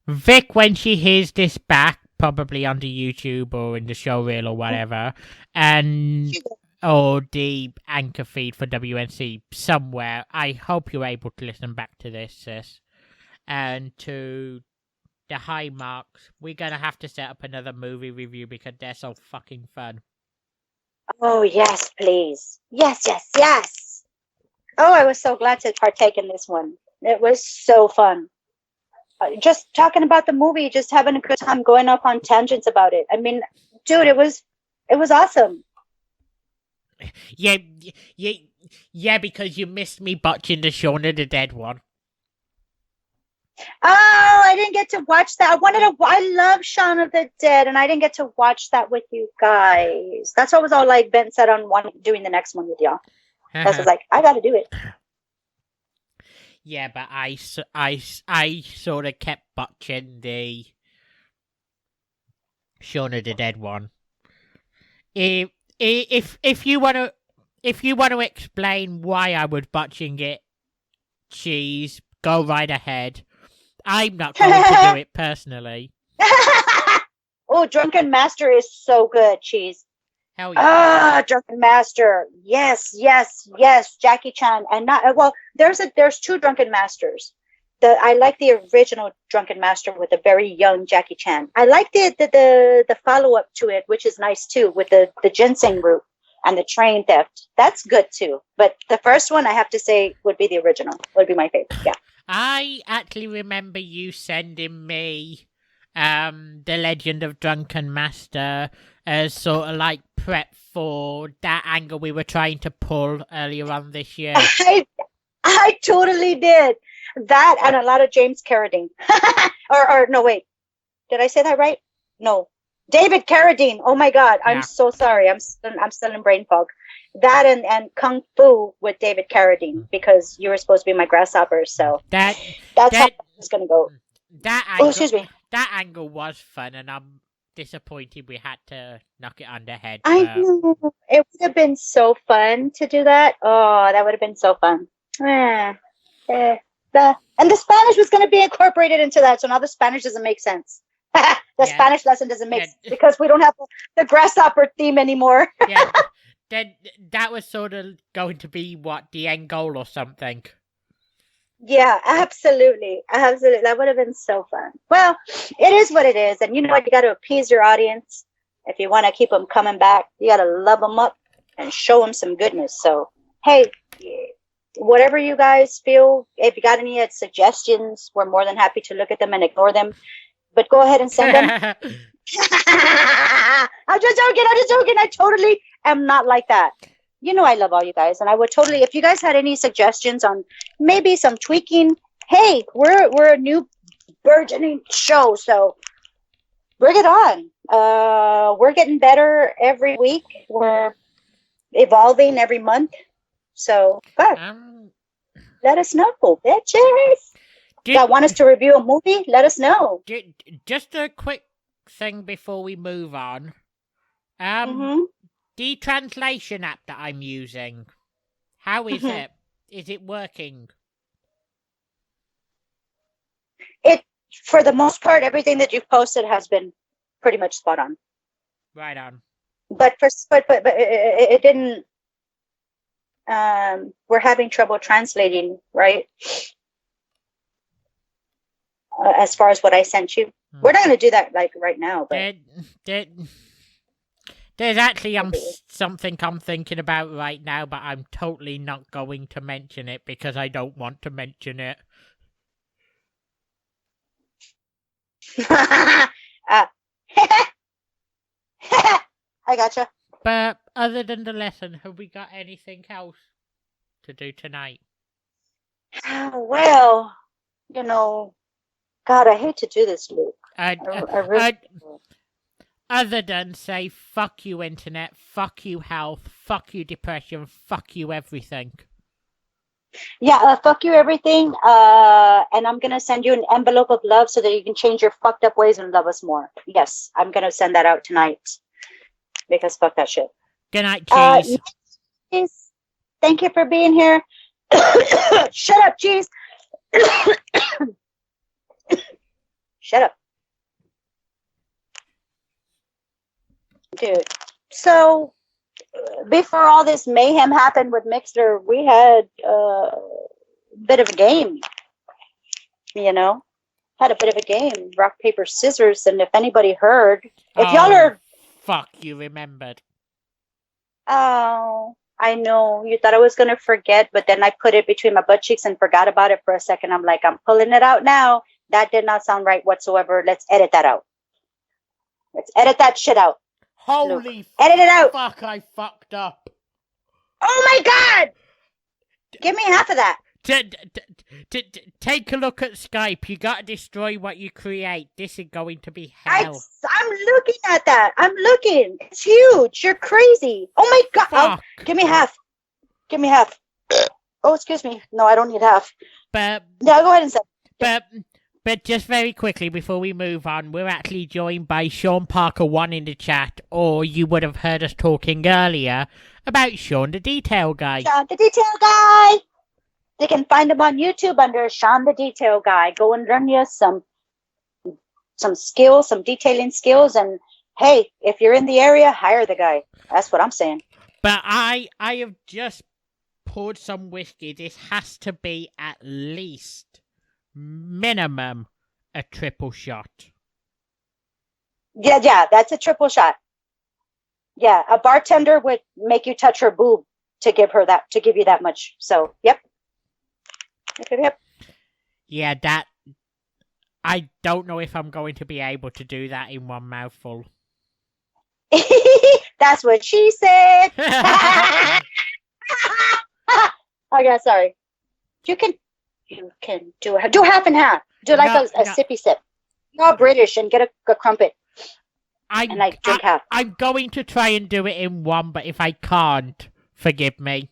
Vic, when she hears this back, probably on the YouTube or in the show reel or whatever, or the anchor feed for WNC somewhere, I hope you're able to listen back to this, sis. And to the high marks, we're gonna have to set up another movie review because they're so fucking fun. Oh yes, please. Yes. Oh, I was so glad to partake in this one. It was so fun. Just talking about the movie, just having a good time, going off on tangents about it. I mean, dude, it was awesome. Yeah, because you missed me botching the Shaun of the Dead one. Oh, I didn't get to watch that. I love Shaun of the Dead, and I didn't get to watch that with you guys. That's what I was all like bent set on doing the next one with y'all. That's was like, I got to do it. Yeah, but I sort of kept botching the Shaun of the Dead one. If you want to explain why I was botching it, Cheese, go right ahead. I'm not going to do it personally. Oh, Drunken Master is so good, Cheese. Hell yeah. Drunken Master. Yes. Jackie Chan. And there's two Drunken Masters. I like the original Drunken Master with the very young Jackie Chan. I like the follow-up to it, which is nice too, with the ginseng root and the train theft. That's good too. But the first one, I have to say, would be the original. Would be my favorite. Yeah. I actually remember you sending me The Legend of Drunken Master as sort of like prep for that angle we were trying to pull earlier on this year. I totally did. That and a lot of James Carradine. or no, wait. Did I say that right? No. David Carradine. Oh my God. Yeah. I'm so sorry. I'm still in brain fog. That and Kung Fu with David Carradine, because you were supposed to be my grasshopper. So that's how it's going to go. Excuse me. That angle was fun, and I'm disappointed we had to knock it on the head. I know. It would have been so fun to do that. Oh, that would have been so fun. And the Spanish was going to be incorporated into that, so now the Spanish doesn't make sense. Spanish lesson doesn't make sense because we don't have the grasshopper theme anymore. Yeah, then that was sort of going to be the end goal or something. Yeah, absolutely. That would have been so fun. Well, it is what it is, and you know what? You got to appease your audience. If you want to keep them coming back, you got to love them up and show them some goodness. So, hey, whatever you guys feel, if you got any suggestions, we're more than happy to look at them and ignore them. But go ahead and send them. I'm just joking. I totally am not like that. You know I love all you guys, and I would totally, if you guys had any suggestions on maybe some tweaking, hey, we're a new burgeoning show, so bring it on. We're getting better every week. We're evolving every month. So, let us know, bitches. That want us to review a movie, let us know. Just a quick thing before we move on. The translation app that I'm using, how is it? Is it working? For the most part, everything that you've posted has been pretty much spot on. Right on. But it didn't. We're having trouble translating, right? As far as what I sent you, we're not going to do that like right now. But there's actually something I'm thinking about right now, but I'm totally not going to mention it because I don't want to mention it. I gotcha. But other than the lesson, have we got anything else to do tonight? Well, God, I hate to do this, Luke. Other than say, fuck you, internet, fuck you, health, fuck you, depression, fuck you, everything. Yeah, fuck you everything. And I'm gonna send you an envelope of love so that you can change your fucked up ways and love us more. Yes, I'm gonna send that out tonight because fuck that shit. Good night, Cheese. Cheese. Thank you for being here. Shut up, Cheese. Shut up. Dude. So before all this mayhem happened with Mixer, we had a bit of a game, you know, had a bit of a game, rock, paper, scissors. And if anybody heard, if y'all are... Fuck, you remembered. Oh, I know. You thought I was going to forget, but then I put it between my butt cheeks and forgot about it for a second. I'm like, I'm pulling it out now. That did not sound right whatsoever. Let's edit that out. Let's edit that shit out. Holy edit it out. Fuck, I fucked up. Oh my God! Give me half of that. Take a look at Skype. You gotta destroy what you create. This is going to be hell. I'm looking at that. I'm looking. It's huge. You're crazy. Oh my God. Oh, give me half. Give me half. Oh, excuse me. No, I don't need half. But no, go ahead and say. But just very quickly before we move on, we're actually joined by Sean Parker 1 in the chat, or you would have heard us talking earlier about Sean the Detail Guy. Sean the Detail Guy! They can find him on YouTube under Sean the Detail Guy. Go and learn you some skills, some detailing skills, and hey, if you're in the area, hire the guy. That's what I'm saying. But I have just poured some whiskey. This has to be at least minimum a triple shot. Yeah, that's a triple shot. Yeah, a bartender would make you touch her boob to give you that much. So, yep. Yeah, that I don't know if I'm going to be able to do that in one mouthful. That's what she said. Okay, sorry. You can do half and half. Do like a sippy sip. You're all British and get a crumpet. And drink half. I'm going to try and do it in one, but if I can't, forgive me.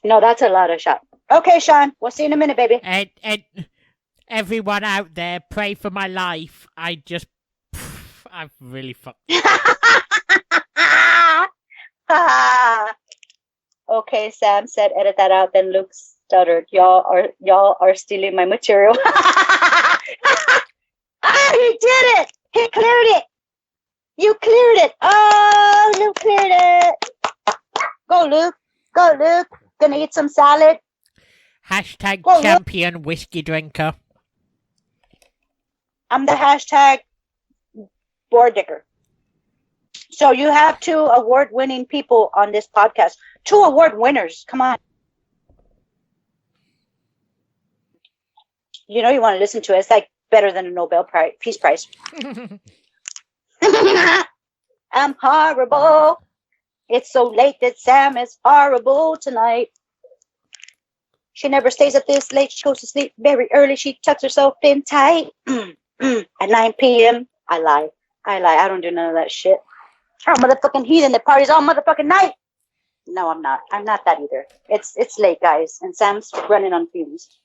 No, that's a lot of shot. Okay, Sean. We'll see you in a minute, baby. And everyone out there, pray for my life. I've really fucked. Okay, Sam said, edit that out. Then Luke stuttered. Y'all are stealing my material. He did it. He cleared it. You cleared it. Oh, Luke cleared it. Go, Luke. Go, Luke. Gonna eat some salad. Hashtag champion whiskey drinker. I'm the hashtag board dicker. So you have 2 award-winning people on this podcast. 2 award winners. Come on. You know you want to listen to it. It's like better than a Nobel Peace Prize. I'm horrible. It's so late that Sam is horrible tonight. She never stays up this late. She goes to sleep very early. She tucks herself in tight. At 9 p.m. I lie. I don't do none of that shit. I'm a motherfucking heathen that parties all motherfucking night. No, I'm not. I'm not that either. It's late, guys, and Sam's running on fumes.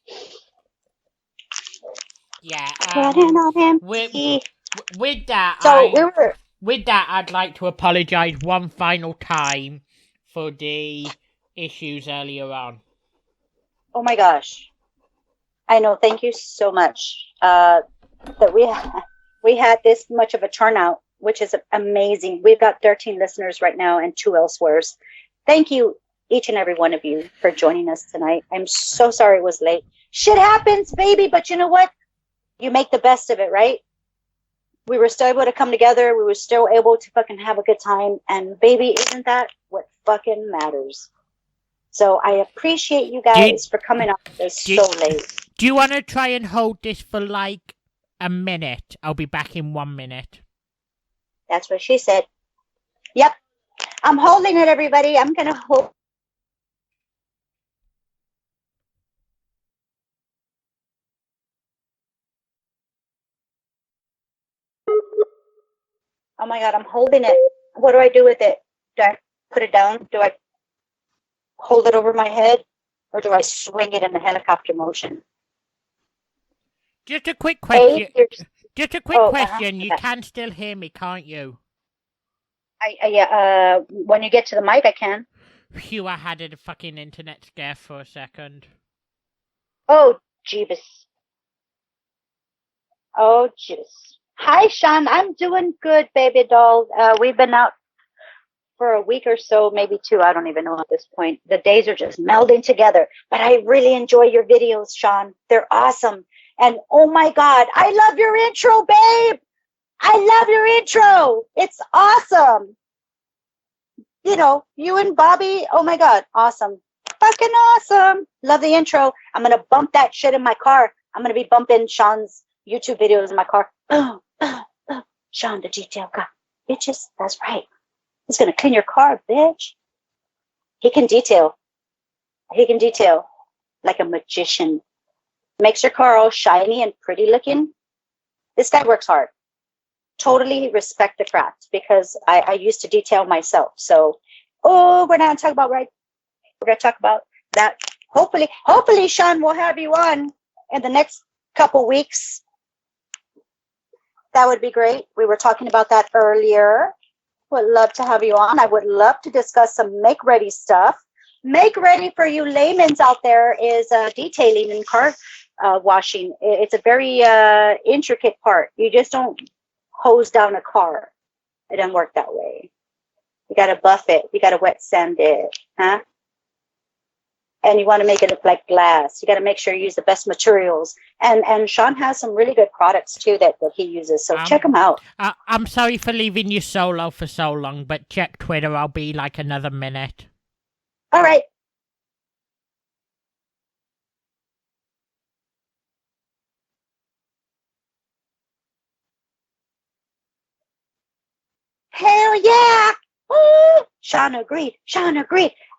Yeah. Running on empty. With that, I'd like to apologise one final time for the issues earlier on. Oh my gosh. I know. Thank you so much. That we had this much of a turnout, which is amazing. We've got 13 listeners right now and 2 elsewheres. Thank you, each and every one of you, for joining us tonight. I'm so sorry it was late. Shit happens, baby, but you know what? You make the best of it, right? We were still able to come together. We were still able to fucking have a good time. And baby, isn't that what fucking matters? So I appreciate you guys for coming up so late. Do you want to try and hold this for like a minute? I'll be back in 1 minute. That's what she said. Yep. I'm holding it, everybody. I'm going to hold. Oh my God, I'm holding it. What do I do with it? Do I put it down? Do I hold it over my head, or do I swing it in the helicopter motion? Just a quick question. Just a quick question. You can still hear me, can't you? When you get to the mic, I can. Phew, I had a fucking internet scare for a second. Oh, Jeebus. Oh, jeez. Hi, Sean. I'm doing good, baby doll. We've been out for a week or so, maybe 2. I don't even know at this point. The days are just melding together. But I really enjoy your videos, Sean. They're awesome. And oh my God, I love your intro, babe. I love your intro. It's awesome. You know, you and Bobby, oh my God, awesome. Fucking awesome. Love the intro. I'm going to bump that shit in my car. I'm going to be bumping Sean's YouTube videos in my car. Sean, the detail guy. Bitches, that's right. He's going to clean your car, bitch. He can detail. He can detail like a magician. Makes your car all shiny and pretty looking. This guy works hard. Totally respect the craft because I used to detail myself. So, we're not going to talk about right. We're going to talk about that. Hopefully, Sean will have you on in the next couple weeks. That would be great. We were talking about that earlier. Would love to have you on. I would love to discuss some make-ready stuff. Make-ready for you laymen's out there is detailing and car washing. It's a very intricate part. You just don't hose down a car. It doesn't work that way. You got to buff it. You got to wet sand it. Huh? And you want to make it look like glass. You got to make sure you use the best materials. And Sean has some really good products too that he uses. So check them out. I'm sorry for leaving you solo for so long, but check Twitter. I'll be like another minute. All right. Hell yeah! Woo! Sean agreed.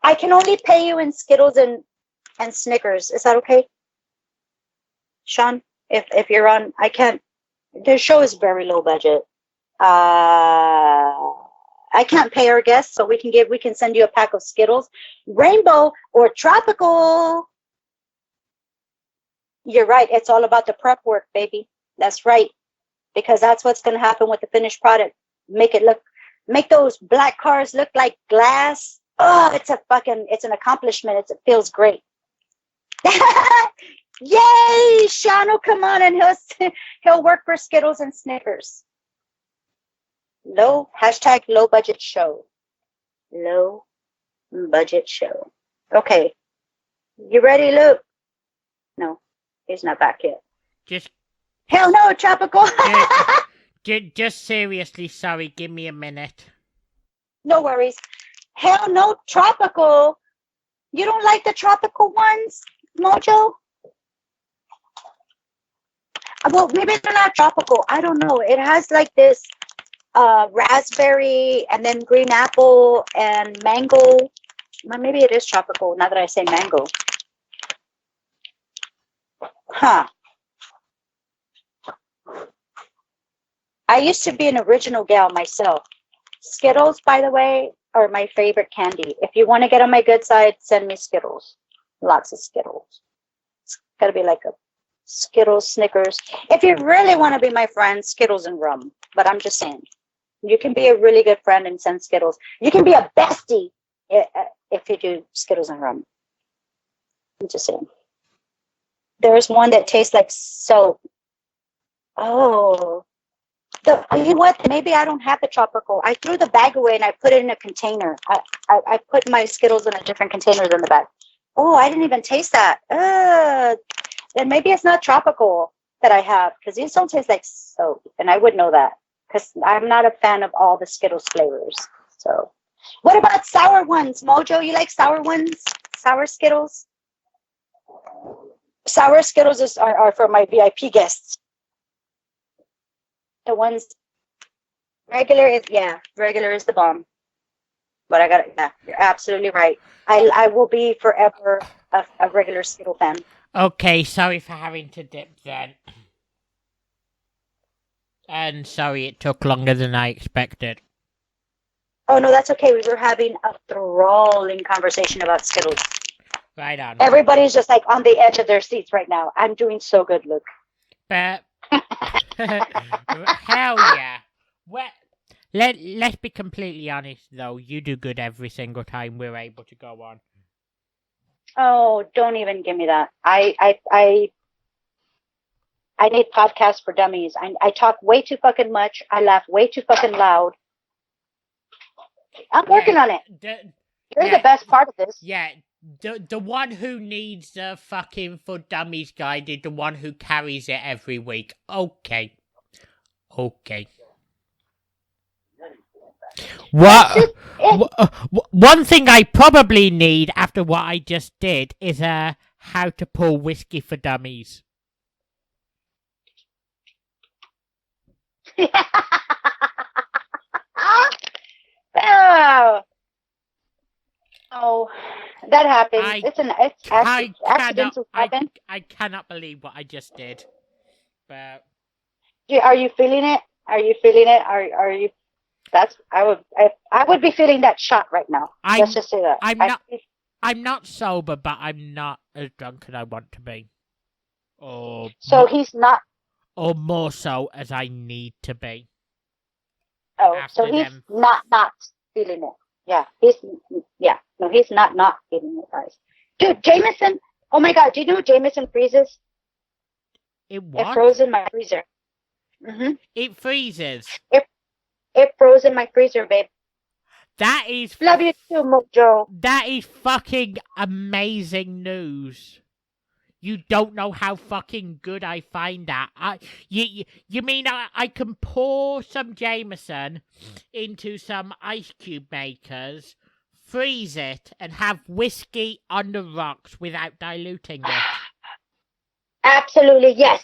I can only pay you in Skittles and Snickers. Is that okay? Sean, if you're on, I can't. The show is very low budget. I can't pay our guests, so we can send you a pack of Skittles, rainbow or tropical. You're right. It's all about the prep work, baby. That's right. Because that's what's going to happen with the finished product. Make those black cars look like glass. Oh, it's an accomplishment. It feels great. Yay! Sean will come on and he'll work for Skittles and Snickers. Low budget show. Low budget show. Okay. You ready, Luke? No, he's not back yet. Hell no, tropical. Just seriously, sorry, give me a minute. No worries. Hell no, tropical. You don't like the tropical ones, Mojo? Well, maybe they're not tropical. I don't know. It has like this raspberry and then green apple and mango. Well, maybe it is tropical now that I say mango. Huh. I used to be an original gal myself. Skittles, by the way, are my favorite candy. If you want to get on my good side, send me Skittles. Lots of Skittles. It's got to be like a Skittles, Snickers. If you really want to be my friend, Skittles and rum. But I'm just saying, you can be a really good friend and send Skittles. You can be a bestie if you do Skittles and rum. I'm just saying. There's one that tastes like soap. Oh. You know what? Maybe I don't have the tropical. I threw the bag away and I put it in a container. I put my Skittles in a different container than the bag. Oh, I didn't even taste that. Then maybe it's not tropical that I have because these don't taste like soap. And I would know that because I'm not a fan of all the Skittles flavors. So, what about sour ones? Mojo, you like sour ones? Sour Skittles? Sour Skittles are for my VIP guests. The ones regular is the bomb. But you're absolutely right. I will be forever a regular Skittle fan. Okay, sorry for having to dip then. And sorry it took longer than I expected. Oh, no, that's okay. We were having a thrilling conversation about Skittles. Right on. Everybody's just like on the edge of their seats right now. I'm doing so good, Luke. But hell yeah. Well, let's be completely honest though. You do good every single time we're able to go on. Oh, don't even give me that. I need podcasts for dummies. I talk way too fucking much. I laugh way too fucking loud. I'm working on it. You're the best part of this. Yeah. The one who needs the fucking For Dummies guide is the one who carries it every week. Okay. One thing I probably need after what I just did is how to pour whiskey for dummies. Oh, that happens. Accidents happen. I cannot believe what I just did. But are you feeling it? Are you feeling it? Are you? I would be feeling that shot right now. Let's just say that. I'm not sober, but I'm not as drunk as I want to be. He's not. Or more so as I need to be. Oh, so he's not feeling it. Yeah, he's not feeling it, guys. Dude, Jameson. Oh my God, do you know Jameson freezes? It what? It froze in my freezer. Mm-hmm. It freezes. It froze in my freezer, babe. That is... Love you too, Mojo. That is fucking amazing news. You don't know how fucking good I find that. You mean I can pour some Jameson into some ice cube makers, freeze it, and have whiskey on the rocks without diluting it? Absolutely, yes.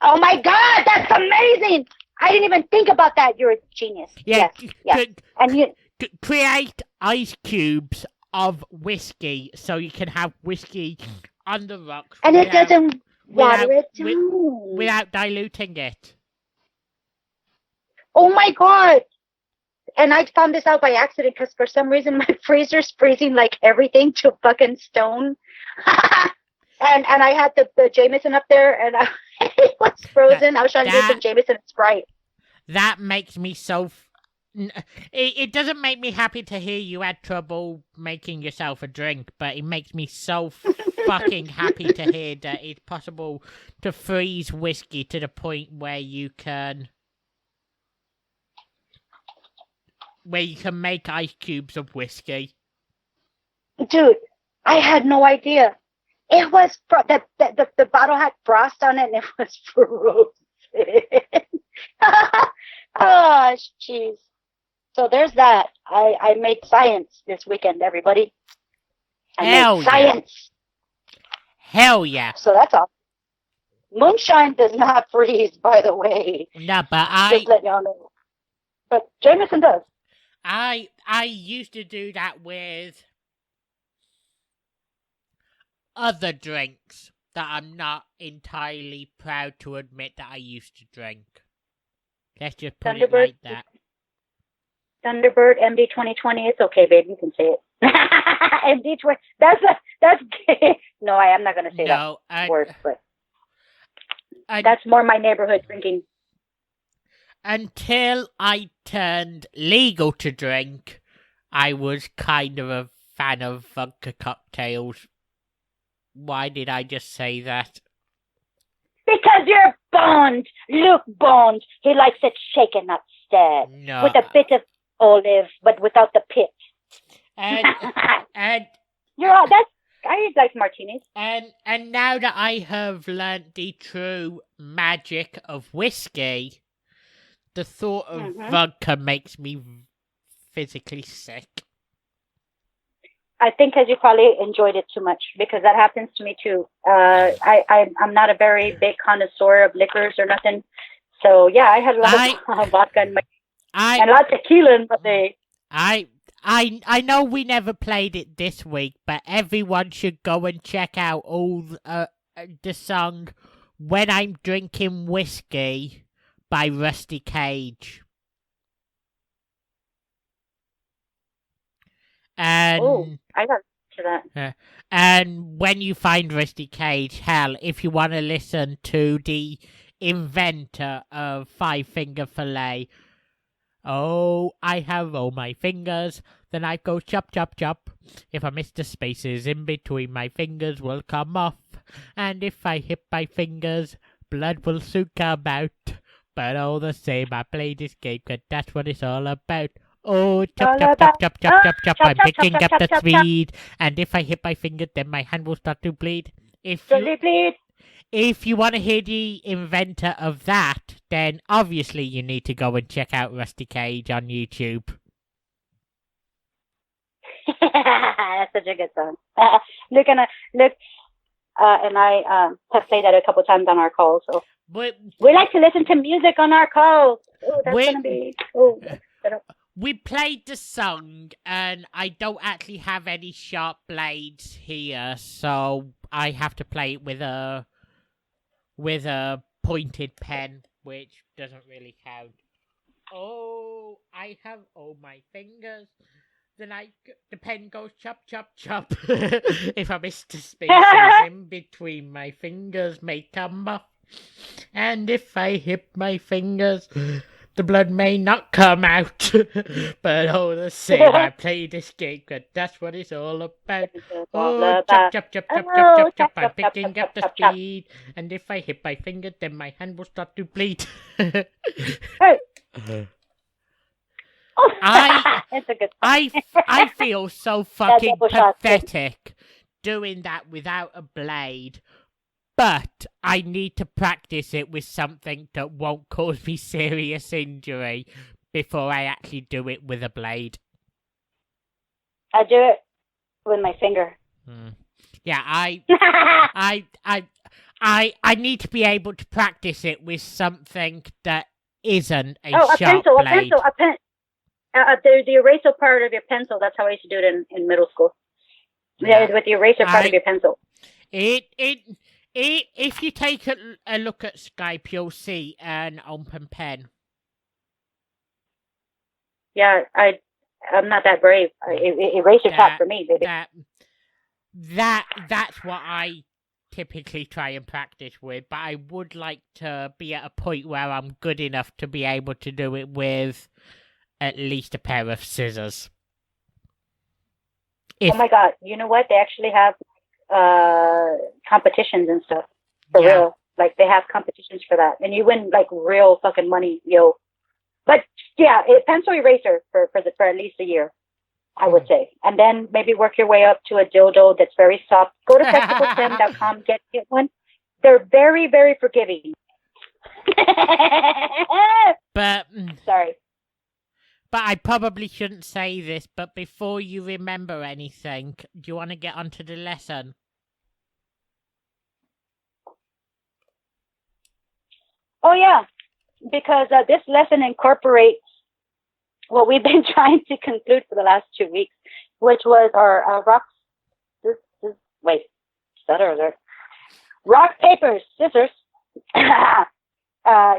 Oh my God, that's amazing! I didn't even think about that. You're a genius. Yeah, yes. And you create ice cubes of whiskey so you can have whiskey on the rocks. And it doesn't water it down. Without diluting it. Oh my God. And I found this out by accident because for some reason my freezer's freezing like everything to fucking stone. and I had the Jameson up there and it was frozen. I was trying to do some Jameson and Sprite. That makes me so... It doesn't make me happy to hear you had trouble making yourself a drink, but it makes me so fucking happy to hear that it's possible to freeze whiskey to the point where you can make ice cubes of whiskey. Dude, I had no idea. It was the bottle had frost on it and it was frozen. Oh, jeez. So there's that. I made science this weekend, everybody. Hell yeah. Science. Hell yeah. So that's all. Moonshine does not freeze, by the way. No, but just let y'all know. But Jameson does. I used to do that with other drinks that I'm not entirely proud to admit that I used to drink. Let's just put it like that. Thunderbird MD 2020. It's okay, babe. You can say it. MD 20. That's gay. No, I am not going to say that word. But that's more my neighborhood drinking. Until I turned legal to drink, I was kind of a fan of vodka cocktails. Why did I just say that? Because you're Bond. Luke Bond. He likes it shaken, not stirred. No. With a bit of olive, but without the pit. And you're all that's. I like martinis. And now that I have learnt the true magic of whiskey, the thought of vodka makes me physically sick. I think because you probably enjoyed it too much, because that happens to me too. I'm not a very big connoisseur of liquors or nothing. So yeah, I had a lot of vodka and a lot of tequila in my day. I know we never played it this week, but everyone should go and check out all the song "When I'm Drinking Whiskey" by Rusty Cage. And I got to that. And when you find Rusty Cage, hell, if you want to listen to the inventor of Five Finger Fillet, oh, I have all my fingers, then I go chop, chop, chop. If I miss the spaces in between, my fingers will come off. And if I hit my fingers, blood will soon come out. But all the same, I play this game, 'cause that's what it's all about. Oh, chop, chop, chop, chop, chop, chop, chop, I'm picking up the speed. And if I hit my finger, then my hand will start to bleed. If you want to hear the inventor of that, then obviously you need to go and check out Rusty Cage on YouTube. That's such a good song. And I have played that a couple times on our calls. So we like to listen to music on our calls. Oh, that's gonna be. Oh. We played the song, and I don't actually have any sharp blades here, so I have to play it with a pointed pen, which doesn't really count. Oh, I have all my fingers. Then the pen goes chop, chop, chop. If I miss the spaces in between, my fingers may come off. And if I hit my fingers, the blood may not come out. But all the same, I play this game, 'cause that's what it's all about. Oh, chop, chop, chop, chop, chop, chop, chop. I'm picking up the speed. And if I hit my finger, then my hand will start to bleed. I feel so fucking pathetic doing that without a blade, but I need to practice it with something that won't cause me serious injury before I actually do it with a blade. I do it with my finger. Yeah, I need to be able to practice it with something that isn't a sharp blade. A pen. The eraser part of your pencil. That's how I used to do it in middle school. Yeah, with the eraser part of your pencil. If you take a look at Skype, you'll see an open pen. Yeah, I'm not that brave. Eraser top for me, baby. That's what I typically try and practice with, but I would like to be at a point where I'm good enough to be able to do it with at least a pair of scissors. Oh my god, you know what? They actually have competitions and stuff. For real. Like, they have competitions for that. And you win, like, real fucking money, yo. But, yeah, pencil eraser for at least a year, I would say. And then maybe work your way up to a dildo that's very soft. Go to festivalsim.com, get one. They're very, very forgiving. But... Sorry. But I probably shouldn't say this, but before you remember anything, do you want to get onto the lesson? Oh, yeah, because this lesson incorporates what we've been trying to conclude for the last 2 weeks, which was our rock, paper, scissors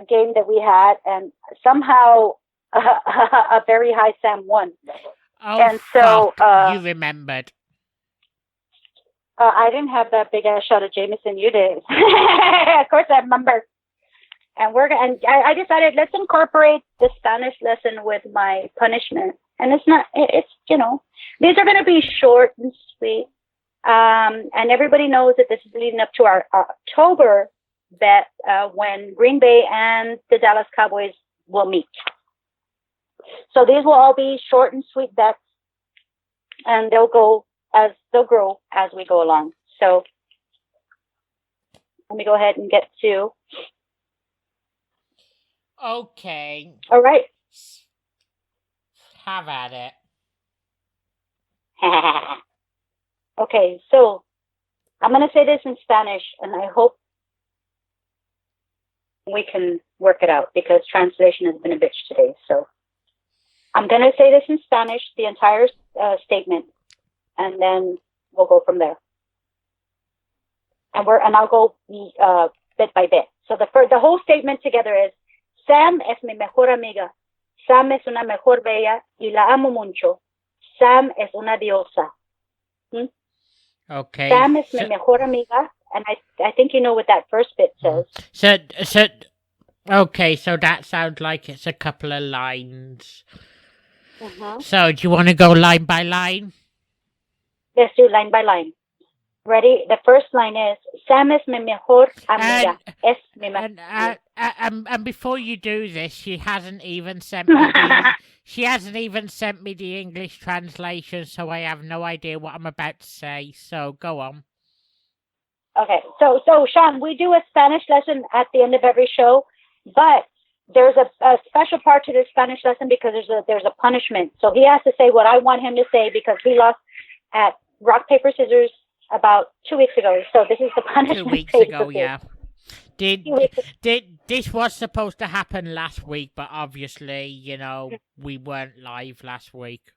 game that we had, and somehow a very high Sam won. Oh, and so you remembered. I didn't have that big ass shot of Jameson. You did. Of course, I remember. And I decided, let's incorporate the Spanish lesson with my punishment. And it's these are going to be short and sweet. And everybody knows that this is leading up to our October bet when Green Bay and the Dallas Cowboys will meet. So these will all be short and sweet bets, and they'll grow as we go along. So let me go ahead and get to. Okay. All right. Have at it. Okay, so I'm going to say this in Spanish, and I hope we can work it out because translation has been a bitch today. So I'm going to say this in Spanish, the entire statement, and then we'll go from there. And I'll go bit by bit. So the whole statement together is: Sam es mi mejor amiga. Sam es una mejor bella y la amo mucho. Sam es una diosa. Okay. Sam es mi mejor amiga, and I think you know what that first bit says. Okay, so that sounds like it's a couple of lines. Mm-hmm. So, do you want to go line by line? Let's do line by line. Ready? The first line is, Sam es mi mejor amiga. Es mi mejor amiga. And before you do this, she hasn't even sent me the English translation, so I have no idea what I'm about to say. So go on. Okay, so Sean, we do a Spanish lesson at the end of every show, but there's a special part to the Spanish lesson because there's a punishment. So he has to say what I want him to say because he lost at rock, paper, scissors about 2 weeks ago. So this is the punishment. 2 weeks ago, yeah. This was supposed to happen last week, but obviously, we weren't live last week.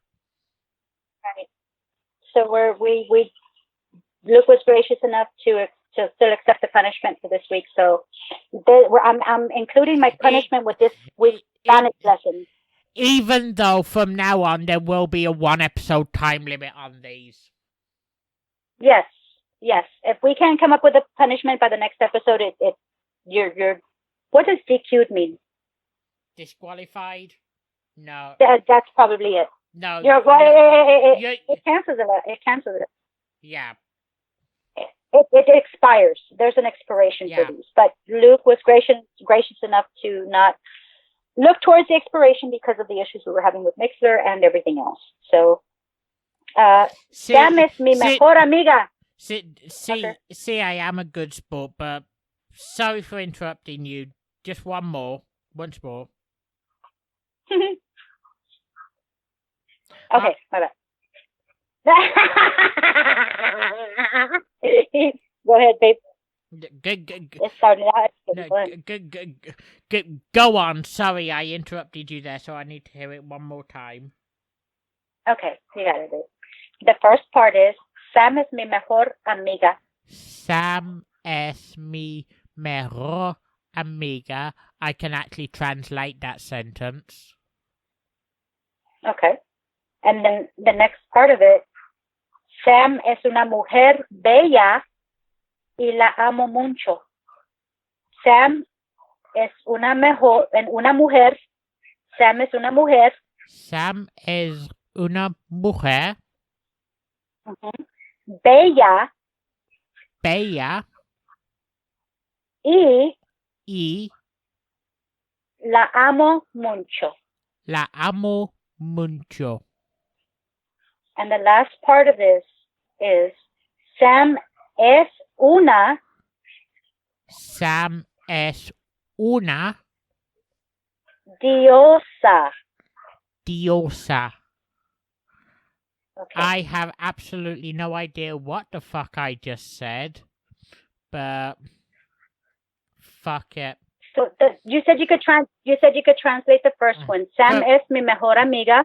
Right. So Luke was gracious enough to still accept the punishment for this week. So I'm including my punishment with this week's Spanish lesson. Even though from now on there will be a 1 episode time limit on these. Yes. If we can't come up with a punishment by the next episode, you're. What does DQ'd mean? Disqualified? No. That's probably it. No. It cancels it. It cancels it. Yeah. It expires. There's an expiration for these. But Luke was gracious enough to not look towards the expiration because of the issues we were having with Mixler and everything else. So, Sam es mi mejor amiga. See, I am a good sport, but sorry for interrupting you. Just once more. Okay, my bad. Go ahead, babe. It started out. Go on. Sorry, I interrupted you there, so I need to hear it one more time. Okay, you got it, babe. The first part is, Sam es mi mejor amiga. Sam es mi mejor amiga. I can actually translate that sentence. Okay. And then the next part of it, Sam es una mujer bella y la amo mucho. Sam es una mujer. Sam es una mujer. Sam es una mujer. Uh-huh. Bella. Y la amo mucho. And the last part of this is Sam es una diosa. Okay. I have absolutely no idea what the fuck I just said, but fuck it. So you said you could translate the first one. Sam es mi mejor amiga.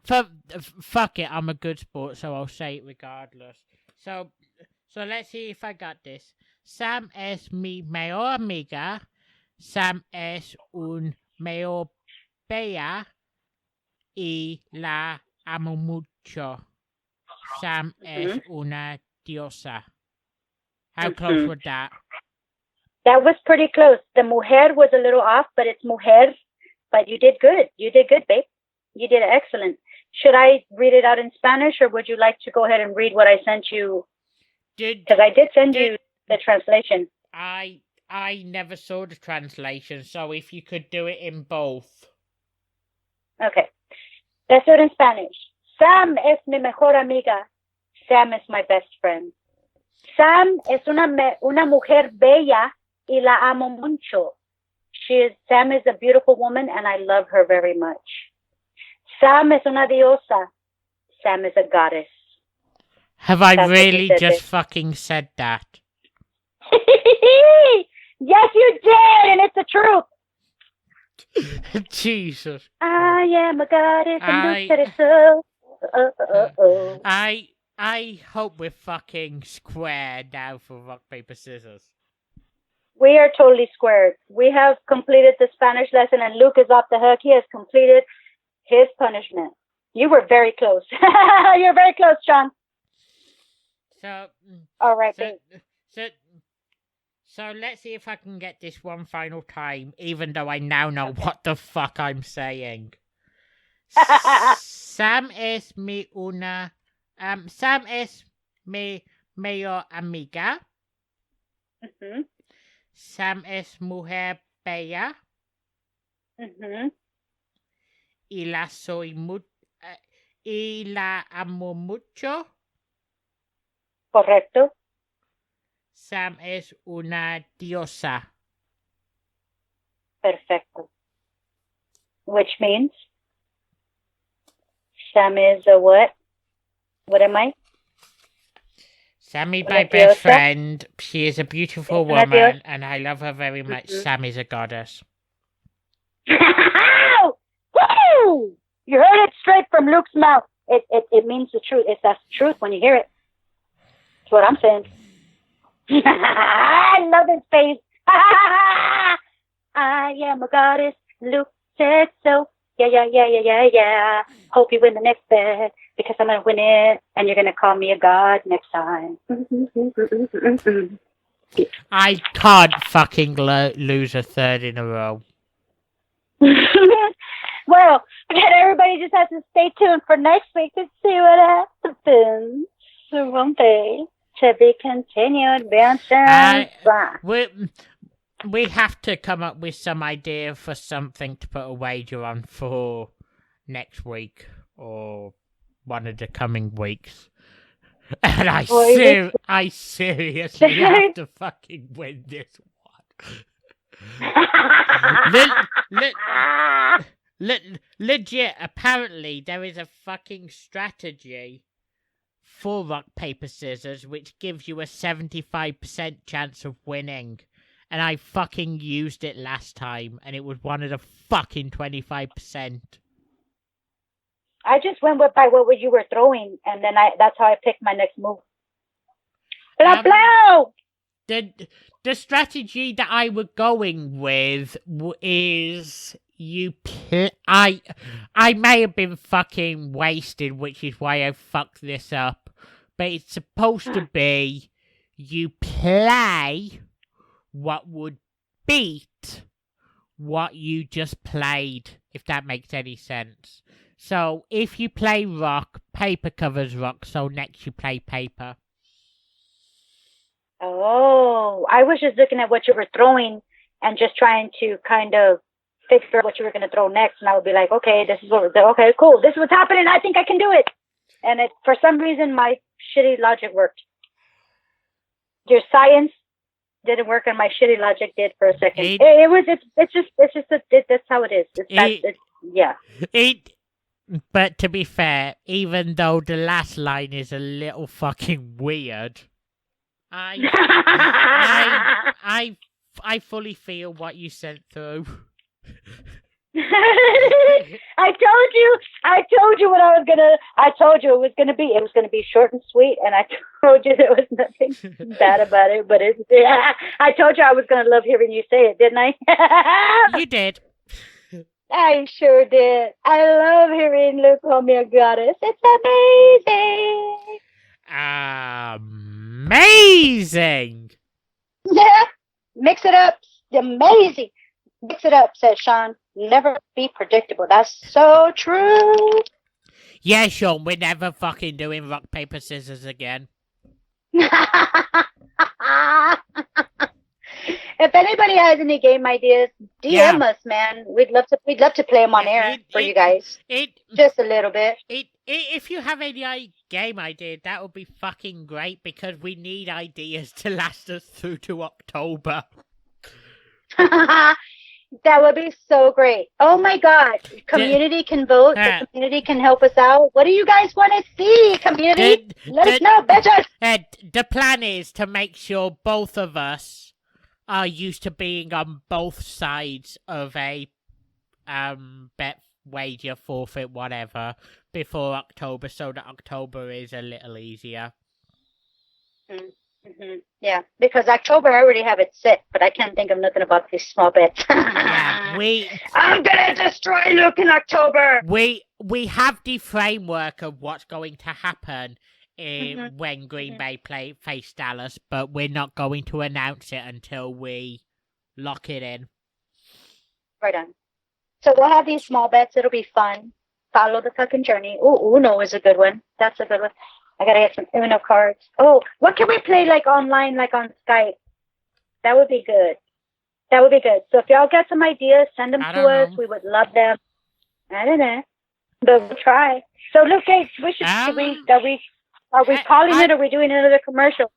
Fuck it, I'm a good sport, so I'll say it regardless. So let's see if I got this. Sam es mi mejor amiga. Sam es un mejor bella y la amo mucho. Sam es una diosa. How close was that? That was pretty close. The mujer was a little off, but it's mujer. But you did good. You did good, babe. You did excellent. Should I read it out in Spanish, or would you like to go ahead and read what I sent you? Because I did send you the translation. I never saw the translation, so if you could do it in both. Okay. Let's do it in Spanish. Sam es mi mejor amiga. Sam is my best friend. Sam es una mujer bella y la amo mucho. Sam is a beautiful woman and I love her very much. Sam es una diosa. Sam is a goddess. Have I really just fucking said that? Yes, you did, and it's the truth. Jesus. I am a goddess and you said it so. I hope we're fucking square now for rock, paper, scissors. We are totally squared. We have completed the Spanish lesson and Luke is off the hook. He has completed his punishment. You were very close. You're very close, Sean. So, all right, babe. So let's see if I can get this one final time, even though I now know what the fuck I'm saying. Sam es mi mayor amiga. Mm-hmm. Sam es mujer bella. Mm-hmm. Y la amo mucho. Correcto. Sam es una diosa. Perfecto. Which means Sam is a what? What am I? Sam is my best friend. She is a beautiful woman, and I love her very much. Mm-hmm. Sam is a goddess. Woo! You heard it straight from Luke's mouth. It means the truth. That's the truth when you hear it. That's what I'm saying. I love his face. I am a goddess. Luke said so. Yeah. Hope you win the next bet because I'm going to win it and you're going to call me a god next time. I can't fucking lose a third in a row. Well, again, everybody just has to stay tuned for next week to see what happens. So won't they? To be continued. We have to come up with some idea for something to put a wager on for next week or one of the coming weeks. And I seriously have to fucking win this one. Legit, apparently there is a fucking strategy for rock, paper, scissors, which gives you a 75% chance of winning. And I fucking used it last time, and it was one of the fucking 25%. I just went by what you were throwing, and then that's how I picked my next move. Blah, blah! The strategy that I was going with is I may have been fucking wasted, which is why I fucked this up. But it's supposed to be you play what would beat what you just played, if that makes any sense. So if you play rock, paper covers rock, so next you play paper. Oh, I was just looking at what you were throwing and just trying to kind of figure out what you were going to throw next. And I would be like, okay, this is okay, cool. This is what's happening. I think I can do it. And for some reason, my shitty logic worked. Your science didn't work, and my shitty logic did for a second. That's how it is. But to be fair, even though the last line is a little fucking weird, I fully feel what you sent through. I told you what I told you it was gonna be. It was gonna be short and sweet, and I told you there was nothing bad about it. But I told you I was gonna love hearing you say it, didn't I? You did. I sure did. I love hearing Luke call me a goddess. It's amazing. Amazing. Yeah. Mix it up. Amazing. Mix it up, says Sean. Never be predictable. That's so true. Yeah, Sean, we're never fucking doing rock, paper, scissors again. If anybody has any game ideas, DM us, man. We'd love to play them on air for you guys. Just a little bit. If you have any game idea, that would be fucking great because we need ideas to last us through to October. That would be so great. Oh my God. Community can vote. The community can help us out. What do you guys want to see, community? Let us know, bitches. The plan is to make sure both of us are used to being on both sides of a bet, wager, forfeit, whatever, before October, so that October is a little easier. Mm-hmm. Yeah, because October I already have it set, but I can't think of nothing about these small bets. Yeah, I'm gonna destroy Luke in October. we have the framework of what's going to happen when Green Bay face Dallas, but we're not going to announce it until we lock it in. Right on. So we'll have these small bets. It'll be fun. Follow the fucking journey. Oh, Uno is a good one. That's a good one. I gotta get some Uno cards. Oh, what can we play like online, like on Skype? That would be good. That would be good. So if y'all get some ideas, send them to us. We would love them. I don't know, but we'll try. So Luke Gates, are we calling it, or are we doing another commercial?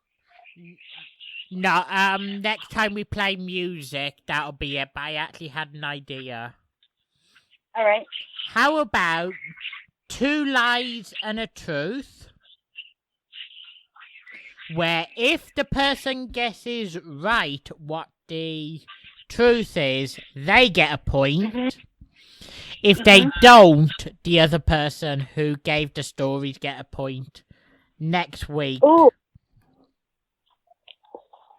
No, next time we play music, that'll be it. But I actually had an idea. All right. How about 2 lies and a truth? Where if the person guesses right what the truth is, they get a point. If they don't, the other person who gave the stories get a point next week. Ooh.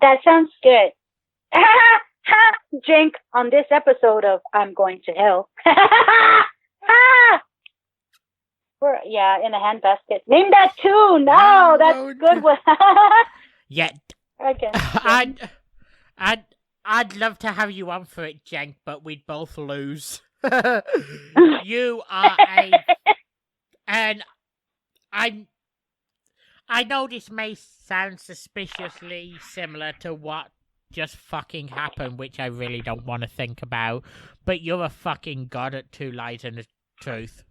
That sounds good. Jink on this episode of I'm Going to Hell. In a handbasket. Name that tune. No, that's a good one. Yeah. Okay. I'd love to have you on for it, Jenk, but we'd both lose. You are and I know this may sound suspiciously similar to what just fucking happened, which I really don't want to think about, but you're a fucking god at 2 lies and a truth.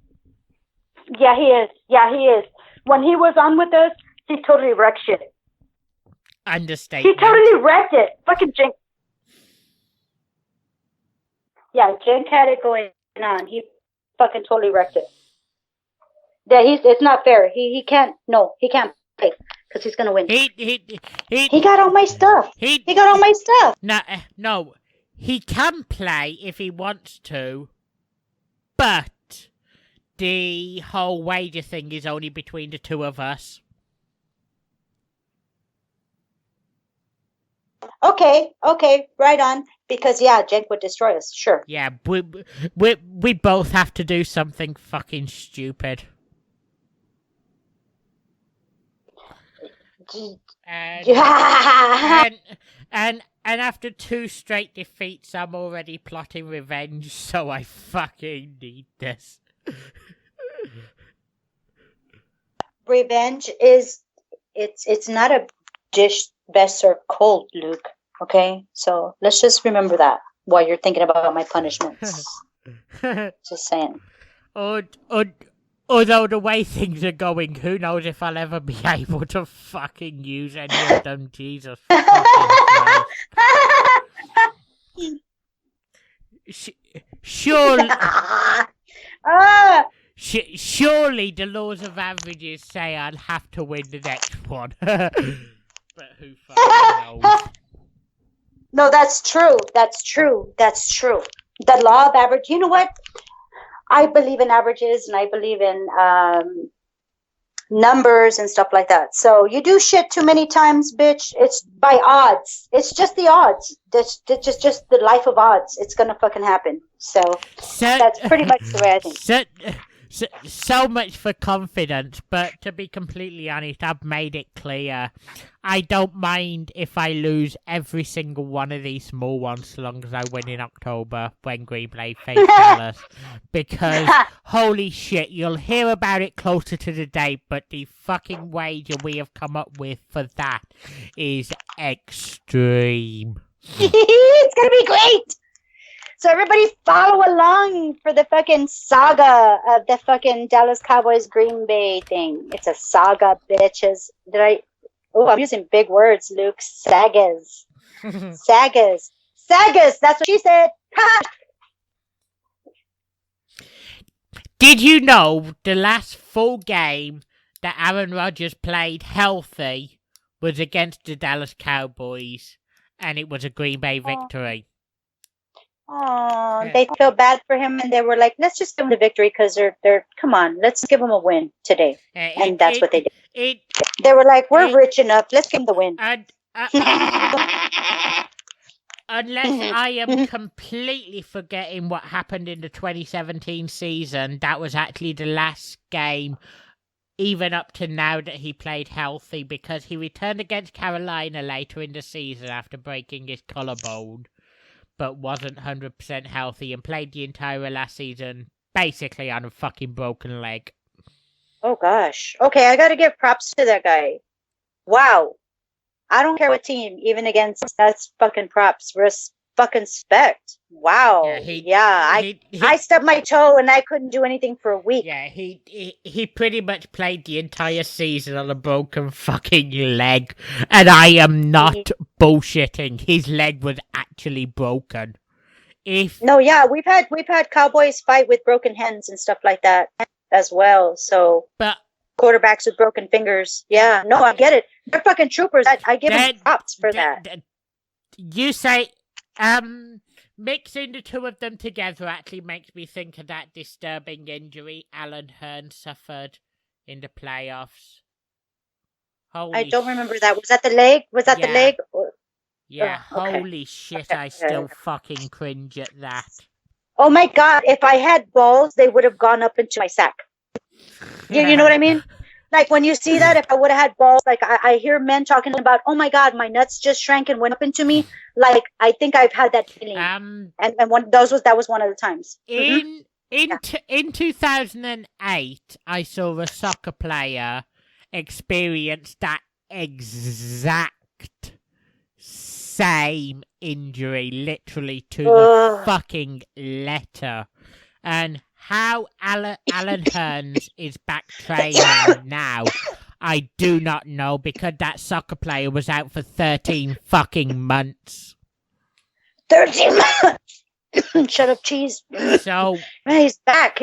Yeah, he is. When he was on with us, he totally wrecked shit. Understatement. He totally wrecked it. Fucking Jink. Yeah, Jink had it going on. He fucking totally wrecked it. Yeah, it's not fair. He can't play because he's gonna win. He got all my stuff. He got all my stuff. No, he can play if he wants to, but the whole wager thing is only between the 2 of us. Okay, right on. Because Jink would destroy us. Sure. Yeah, we both have to do something fucking stupid. And after 2 straight defeats, I'm already plotting revenge, so I fucking need this. Revenge is it's not a dish best served cold, Luke. Okay, so let's just remember that while you're thinking about my punishments. Just saying. Although the way things are going, who knows if I'll ever be able to fucking use any of them. Jesus fucking Christ. Surely the laws of averages say I'll have to win the next one. But who fucking knows? No, that's true. The law of average. You know what? I believe in averages and I believe in numbers and stuff like that. So you do shit too many times, bitch. It's by odds. It's just the odds. That's just the life of odds. It's gonna fucking happen. So that's pretty much the way I think. So much for confidence, but to be completely honest, I've made it clear. I don't mind if I lose every single one of these small ones so long as I win in October when Green Bay face Dallas. Because, holy shit, you'll hear about it closer to the date, but the fucking wager we have come up with for that is extreme. It's gonna be great! So everybody follow along for the fucking saga of the fucking Dallas Cowboys Green Bay thing. It's a saga, bitches. I'm using big words, Luke. Sagas. Sagas. That's what she said. Did you know the last full game that Aaron Rodgers played healthy was against the Dallas Cowboys, and it was a Green Bay victory? They felt bad for him, and they were like, "Let's just give him the victory because they're. Come on, let's give him a win today." And that's what they did. They were like, "We're rich enough. Let's give him the win." Unless I am completely forgetting what happened in the 2017 season, that was actually the last game, even up to now, that he played healthy, because he returned against Carolina later in the season after breaking his collarbone, but wasn't 100% healthy and played the entire last season basically on a fucking broken leg. Oh, gosh. Okay, I gotta give props to that guy. Wow. I don't care what team, even against that's fucking props. Fucking respect. Wow. I stubbed my toe and I couldn't do anything for a week. Yeah, he pretty much played the entire season on a broken fucking leg, and I am not bullshitting. His leg was actually broken. We've had Cowboys fight with broken hands and stuff like that as well. So, but quarterbacks with broken fingers. Yeah, no, I get it. They're fucking troopers. I give them props for that. You say, mixing the two of them together actually makes me think of that disturbing injury Alan Hearn suffered in the playoffs. I don't remember that. Was that the leg? The leg? Yeah, holy shit, I still fucking cringe at that. Oh my god, if I had balls, they would have gone up into my sack. You know what I mean? Like, when you see that, if I would have had balls, like, I hear men talking about, oh my god, my nuts just shrank and went up into me. Like, I think I've had that feeling. And that was one of the times. In 2008, I saw a soccer player experience that exact same injury, literally to the fucking letter. And how Alan Hearns is back training now, I do not know, because that soccer player was out for 13 fucking months. 13 months? Shut up, cheese. So he's back.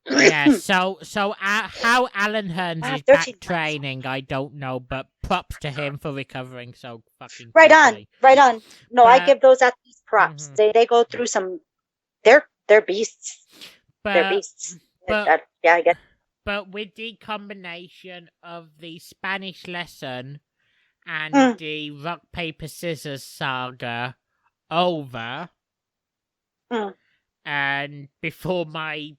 Yeah. So how Alan Hearns is back training, I don't know, but props to him for recovering so fucking quickly. Right on. No, I give those athletes props. Mm-hmm. They go through some. They're beasts. They're beasts. I get. But with the combination of the Spanish lesson and the rock paper scissors saga over. And before my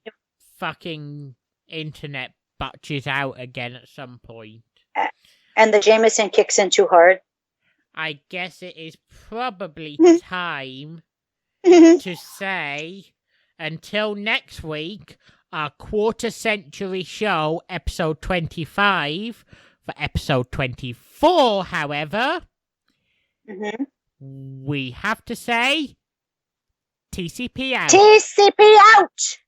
fucking internet botches out again at some point. And the Jameson kicks in too hard. I guess it is probably time to say, until next week, our quarter century show, episode 25. For episode 24, however, we have to say, TCP out. TCP out!